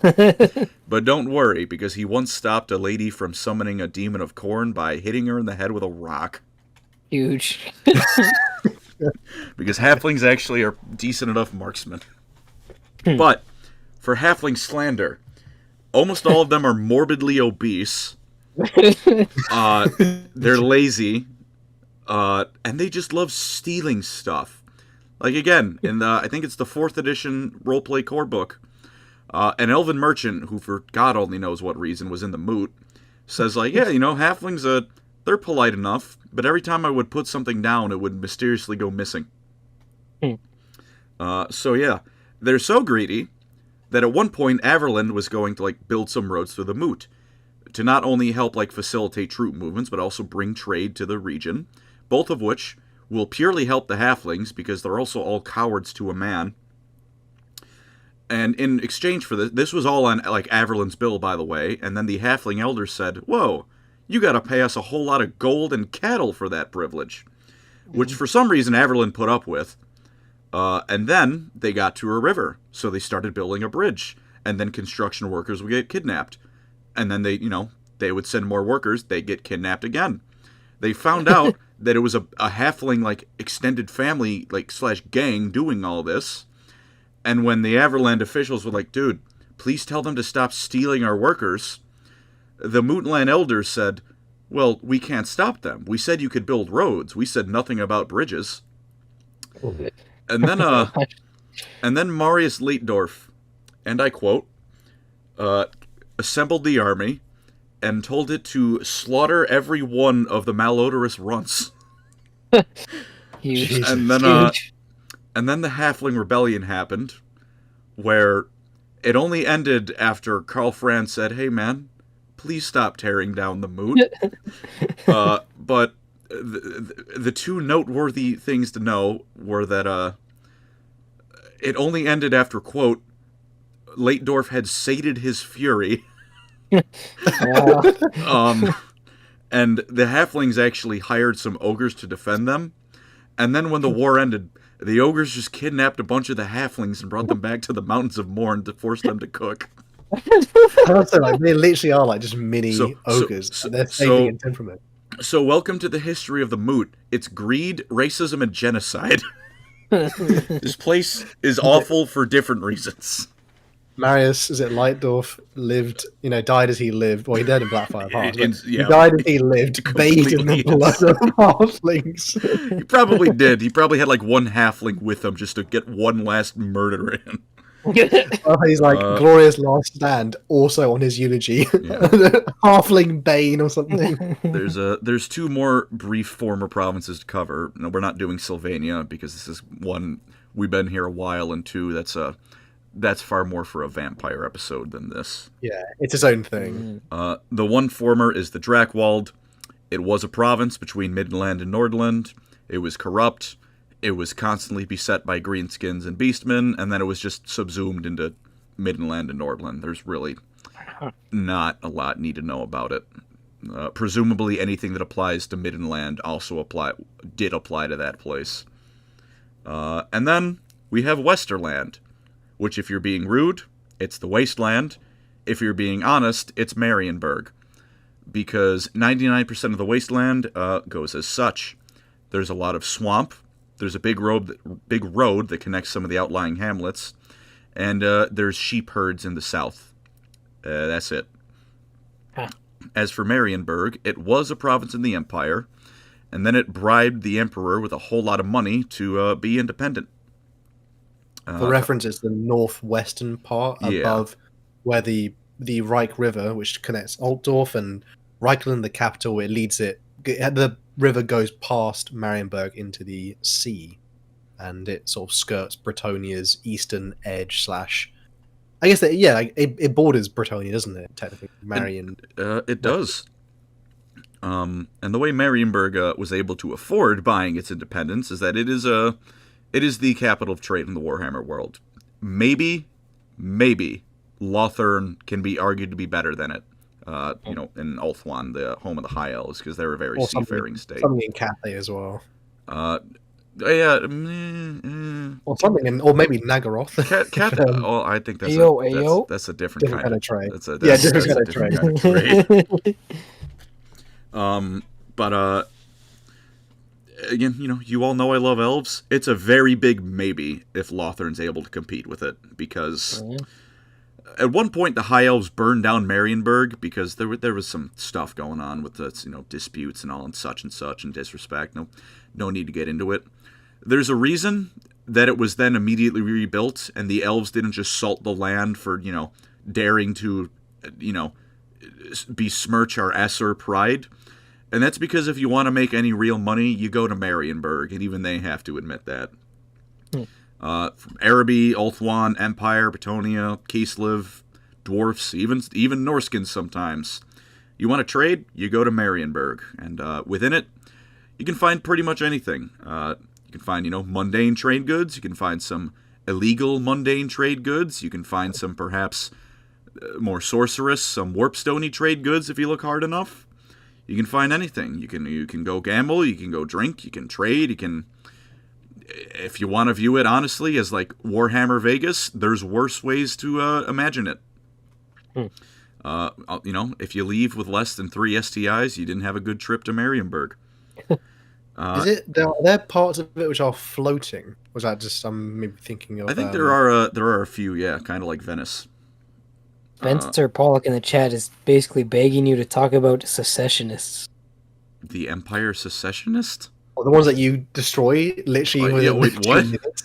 But don't worry, because he once stopped a lady from summoning a demon of corn by hitting her in the head with a rock. Huge. Because halflings actually are decent enough marksmen. But for halfling slander, almost all of them are morbidly obese. They're lazy, and they just love stealing stuff. Like again, in the I think it's the 4th edition roleplay core book, an elven merchant who, for God only knows what reason, was in the Moot, says like, yeah, halflings, they're polite enough, but every time I would put something down, it would mysteriously go missing. So yeah, they're so greedy that at one point Averland was going to like build some roads through the Moot to not only help like facilitate troop movements, but also bring trade to the region, both of which will purely help the halflings because they're also all cowards to a man. And in exchange for this was all on like Averland's bill, by the way, and then the halfling elders said, whoa, you gotta pay us a whole lot of gold and cattle for that privilege, which for some reason Averland put up with. And then they got to a river, so they started building a bridge, and then construction workers would get kidnapped. And then they would send more workers, they'd get kidnapped again. They found out that it was a halfling, like, extended family, like, / gang doing all this. And when the Averland officials were like, dude, please tell them to stop stealing our workers, the Middenland elders said, well, we can't stop them. We said you could build roads. We said nothing about bridges. And then Marius Leitdorf, and I quote, assembled the army and told it to slaughter every one of the malodorous runts. Huge. And then the Halfling Rebellion happened, where it only ended after Karl Franz said, hey man, please stop tearing down the Moot. But the two noteworthy things to know were that it only ended after, quote, Leitdorf had sated his fury. And the halflings actually hired some ogres to defend them. And then when the war ended, the ogres just kidnapped a bunch of the halflings and brought them back to the Mountains of Morn to force them to cook. They literally are like just mini ogres. They're saving in temperament. So welcome to the history of the Moot. It's greed, racism, and genocide. This place is awful for different reasons. Marius, is it Lightdorf, lived, died as he lived. Well, he died in Blackfire Pass, but he Yeah, died as he lived, bathed in the completely blood of halflings. He probably did. He probably had like one halfling with him just to get one last murder in. He's like, glorious last stand, also on his eulogy. Halfling Bane or something. There's two more brief former provinces to cover. No, we're not doing Sylvania because this is one, we've been here a while, and two, that's far more for a vampire episode than this. Yeah, it's its own thing. The one former is the Drakewald. It was a province between Middenland and Nordland. It was corrupt. It was constantly beset by greenskins and beastmen, and then it was just subsumed into Middenland and Nordland. There's really not a lot need to know about it. Presumably anything that applies to Middenland also did apply to that place. And then we have Westerland, which, if you're being rude, it's the Wasteland. If you're being honest, it's Marienburg. Because 99% of the Wasteland goes as such. There's a lot of swamp. There's a big road that connects some of the outlying hamlets. And there's sheep herds in the south. That's it. Huh. As for Marienburg, it was a province in the Empire. And then it bribed the Emperor with a whole lot of money to be independent. For reference, it's the northwestern part above where the Reich River, which connects Altdorf and Reikland, the capital, the river goes past Marienburg into the sea, and it sort of skirts Bretonia's eastern edge / I guess it borders Bretonia, doesn't it? Technically, it does. And the way Marienburg was able to afford buying its independence is that it is the capital of trade in the Warhammer world. Maybe Lothern can be argued to be better than it. In Ulthuan, the home of the High Elves, because they're a very seafaring state. Something in Cathay as well. Or something, or maybe Nagaroth. I think that's a different kind of trade. That's a different kind of trade. But again, you all know I love elves. It's a very big maybe if Lothern's able to compete with it, because at one point the High Elves burned down Marienburg because there was some stuff going on with the disputes and all and such and disrespect. No need to get into it. There's a reason that it was then immediately rebuilt, and the elves didn't just salt the land for daring to besmirch our Esser pride. And that's because if you want to make any real money, you go to Marienburg, and even they have to admit that. From Araby, Ulthuan, Empire, Bretonia, Kislev, dwarfs, even Norskins sometimes. You want to trade? You go to Marienburg, and within it, you can find pretty much anything. You can find, mundane trade goods. You can find some illegal mundane trade goods. You can find some perhaps more sorcerous, some warpstony trade goods if you look hard enough. You can find anything. You can go gamble. You can go drink. You can trade. You can, if you want to view it honestly as like Warhammer Vegas, there's worse ways to imagine it. If you leave with less than 3 STIs, you didn't have a good trip to Marienburg. Are there parts of it which are floating? Was that just I'm maybe thinking of? I think there are a few, kind of like Venice. Spencer Pollock in the chat is basically begging you to talk about secessionists. The Empire secessionist? The ones that you destroy, literally. What?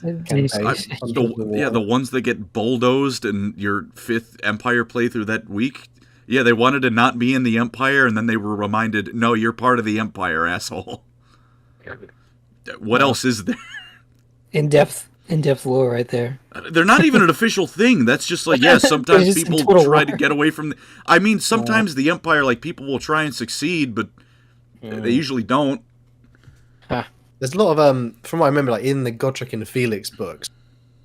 The ones that get bulldozed in your 5th Empire playthrough that week. Yeah, they wanted to not be in the Empire, and then they were reminded, no, you're part of the Empire, asshole. What else is there? In-depth lore right there. They're not even an official thing. That's just like, sometimes people try to get away from... sometimes the Empire, people will try and succeed, but they usually don't. There's a lot of, from what I remember, in the Godric and Felix books,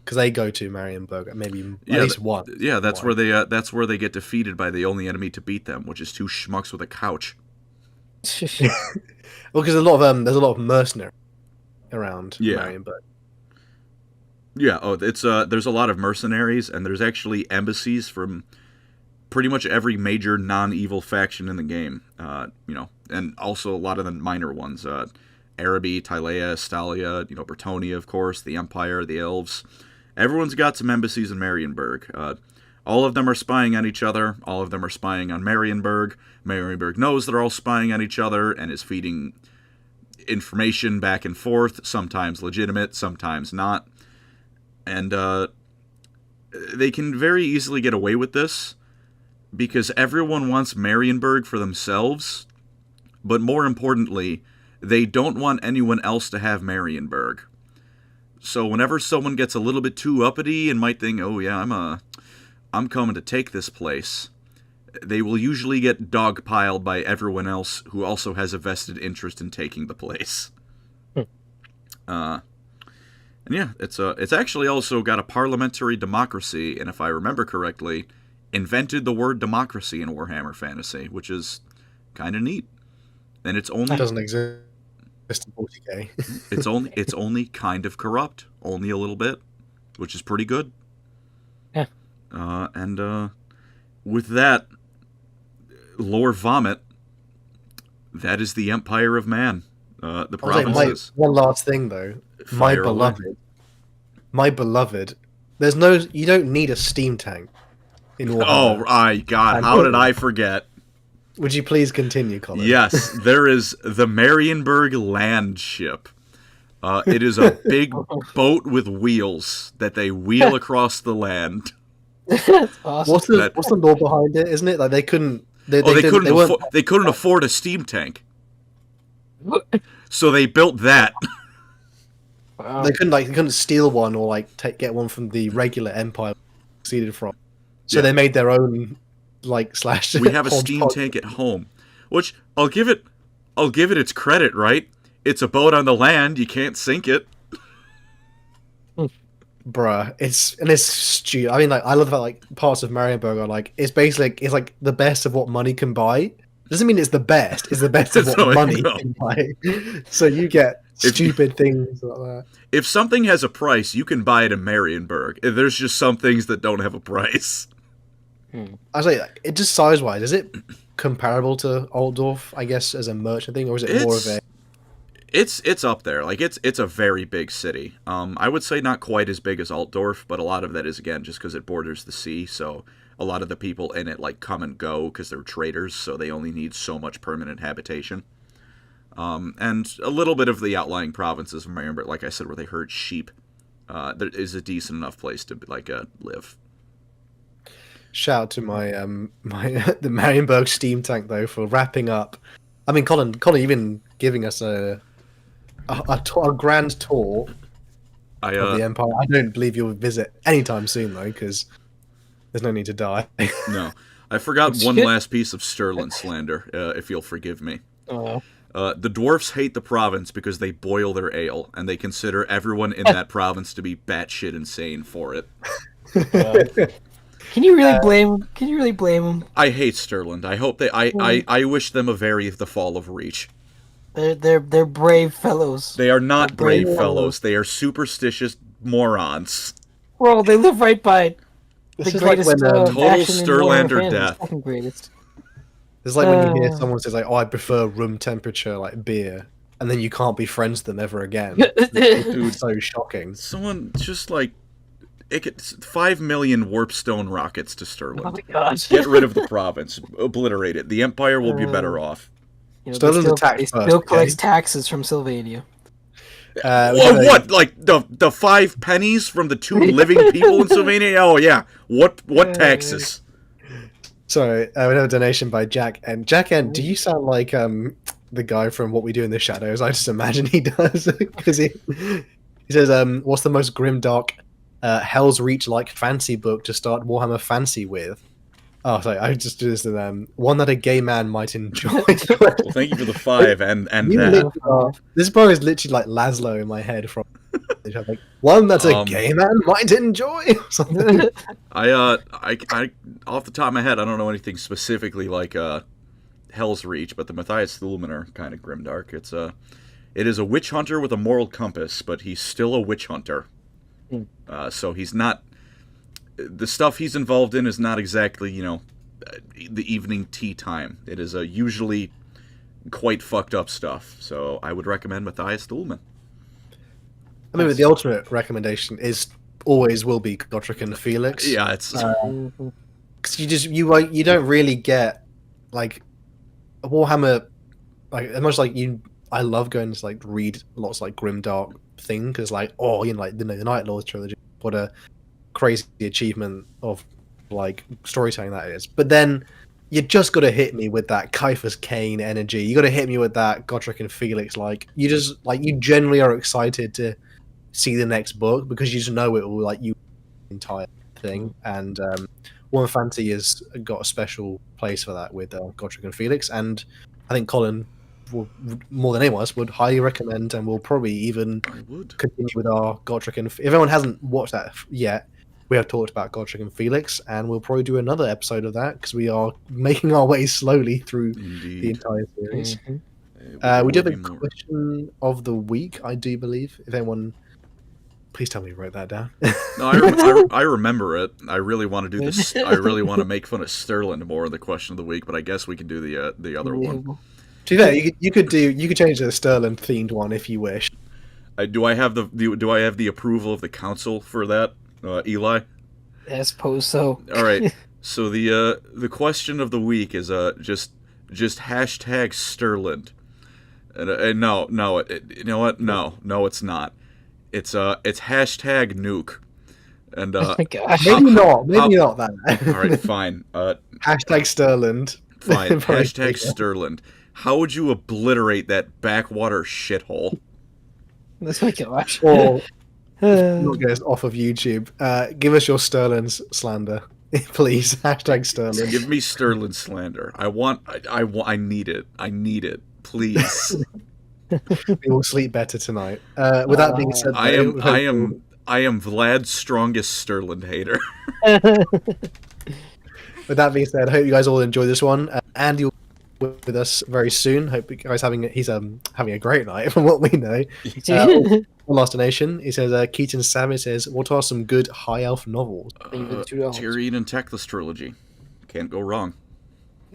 because they go to Marienburg, maybe at least one. Yeah, that's where they get defeated by the only enemy to beat them, which is 2 schmucks with a couch. Well, because there's a lot of mercenaries around Marienburg. Yeah, there's a lot of mercenaries, and there's actually embassies from pretty much every major non-evil faction in the game. And also a lot of the minor ones. Araby, Tylea, Estalia, Bretonia, of course, the Empire, the Elves. Everyone's got some embassies in Marienburg. All of them are spying on each other. All of them are spying on Marienburg. Marienburg knows they're all spying on each other and is feeding information back and forth, sometimes legitimate, sometimes not. And they can very easily get away with this because everyone wants Marienburg for themselves, but more importantly, they don't want anyone else to have Marienburg. So whenever someone gets a little bit too uppity and might think, oh yeah, I'm coming to take this place, they will usually get dogpiled by everyone else who also has a vested interest in taking the place. And yeah, it's actually also got a parliamentary democracy, and if I remember correctly, invented the word democracy in Warhammer Fantasy, which is kind of neat. And it's only That doesn't exist in 40k. it's only kind of corrupt, only a little bit, which is pretty good. Yeah. And with that lore vomit, that is the Empire of Man. The provinces. One last thing though, Fire away. my beloved. You don't need a steam tank in Warhammer. Oh, God! How did I forget? Would you please continue, Colin? Yes, there is the Marienburg land ship. It is a big boat with wheels that they wheel across the land. That's awesome. What's the lore behind it? Isn't it like they couldn't? They couldn't afford a steam tank, so they built that. Wow. They couldn't steal one or get one from the regular Empire succeeded from. So they made their own slash. We have a steam tank at home, which I'll give it its credit, right? It's a boat on the land. You can't sink it. Bruh, it's stupid. I mean, I love that parts of Marienburg are it's the best of what money can buy. Doesn't mean it's the best. It's the best of what money can buy. So you get stupid things like that. If something has a price, you can buy it in Marienburg. There's just some things that don't have a price. I say, it just size-wise, is it comparable to Altdorf, I guess, as a merchant thing, or is it more of a... It's up there. It's a very big city. I would say not quite as big as Altdorf, but a lot of that is, again, just because it borders the sea, so a lot of the people in it, come and go because they're traders, so they only need so much permanent habitation. And a little bit of the outlying provinces of Marienburg, like I said, where they herd sheep, there is a decent enough place to, live. Shout out to my the Marienburg steam tank though for wrapping up. I mean, Colin, you've been giving us a grand tour of the Empire. I don't believe you'll visit anytime soon though, because there's no need to die. No, I forgot one last piece of Stirland slander. If you'll forgive me. The dwarfs hate the province because they boil their ale, and they consider everyone in that province to be batshit insane for it. Can you really blame? Can you really blame them? I hate Stirland. I hope they. I wish them the fall of Reach. They're brave fellows. They are not brave fellows. They are superstitious morons. Well, they live right by the greatest total Stirlander in death. Second greatest. It's like when you hear someone says "Oh, I prefer room temperature beer," and then you can't be friends with them ever again. It's so shocking. Someone just it gets 5 million warpstone rockets to Stirland. Oh my gosh. Get rid of the province. Obliterate it. The Empire will be better off. Stirland's attacked first. Still collects taxes from Sylvania. What? The 5 pennies from the 2 living people in Sylvania? Oh yeah. What taxes? Sorry, we have a donation by Jack N. Jack N, do you sound like the guy from What We Do in the Shadows? I just imagine he does because he says, "What's the most grimdark Hell's Reach fancy book to start Warhammer Fancy with?" Oh, sorry, I just do this to them. One that a gay man might enjoy. Well, thank you for the 5 and that. This bro is literally like Laszlo in my head from. One that a gay man might enjoy. I off the top of my head, I don't know anything specifically like Hell's Reach, but the Matthias Thulman are kind of grimdark. It is a witch hunter with a moral compass, but he's still a witch hunter. So he's not. The stuff he's involved in is not exactly, the evening tea time. It is usually quite fucked up stuff. So I would recommend Matthias Thulman. I mean, the ultimate recommendation is always will be Godric and Felix. Yeah, it's 'Cause you don't really get like a Warhammer, like as much like you. I love going to like read lots of, like grimdark thing because like like the Night Lords trilogy, what a crazy achievement of like storytelling that is. But then you just got to hit me with that Caiaphas Cain energy. You got to hit me with that Godric and Felix. Like you just like you generally are excited to see the next book because you just know it will like you the entire thing. And Warhammer Fantasy has got a special place for that with Godric and Felix. And I think Colin, more than anyone else, would highly recommend, and we'll probably even continue with our Godric and. If anyone hasn't watched that yet, we have talked about Godric and Felix, and we'll probably do another episode of that because we are making our way slowly through the entire series. We do have a question of the week, I do believe. If anyone, please tell me you wrote that down. No, I remember it. I really want to do this. I really want to make fun of Stirland more in the question of the week, but I guess we can do the other one. To be fair, you could change the Stirland themed one if you wish. Do I have the approval of the council for that, Eli? I suppose so. All right. So the question of the week is just hashtag Stirland, and no, you know what? No, it's not. It's hashtag nuke. And oh my gosh. Maybe not that. All right, fine. Hashtag Stirland. Fine. Hashtag Stirland. How would you obliterate that backwater shithole? Oh my gosh. Or not get us off of YouTube. Give us your Stirland's slander, please. Hashtag Stirland. Give me Stirland slander. I need it. I need it. Please. We will sleep better tonight. With that being said, I am Vlad's strongest Stirland hater. With that being said, I hope you guys all enjoy this one. Andy will be with us very soon. Hope you guys he's having a great night from what we know. Last Donation, he says Keaton Savage says, what are some good high elf novels? Tyrion and Teclis trilogy. Can't go wrong.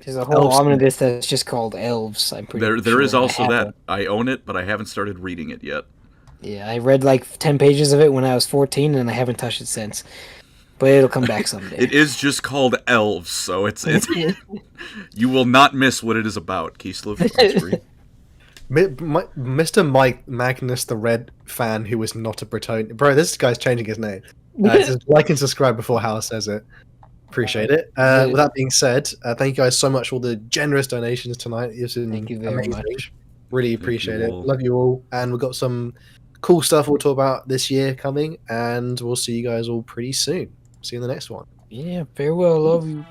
There's a whole omnibus that's just called Elves. I'm pretty sure. There is also that. I own it, but I haven't started reading it yet. Yeah, I read like 10 pages of it when I was 14, and I haven't touched it since. But it'll come back someday. It is just called Elves, so it's you will not miss what it is about. Kislev, Mr. Mike Magnus, the Red fan who was not a Breton. Bro, this guy's changing his name. Says, like and subscribe before Hal says it. Appreciate it. With that being said, thank you guys so much for the generous donations tonight. Thank you very much. Really appreciate it. Love you all. And we've got some cool stuff we'll talk about this year coming, and we'll see you guys all pretty soon. See you in the next one. Yeah, farewell. Love you.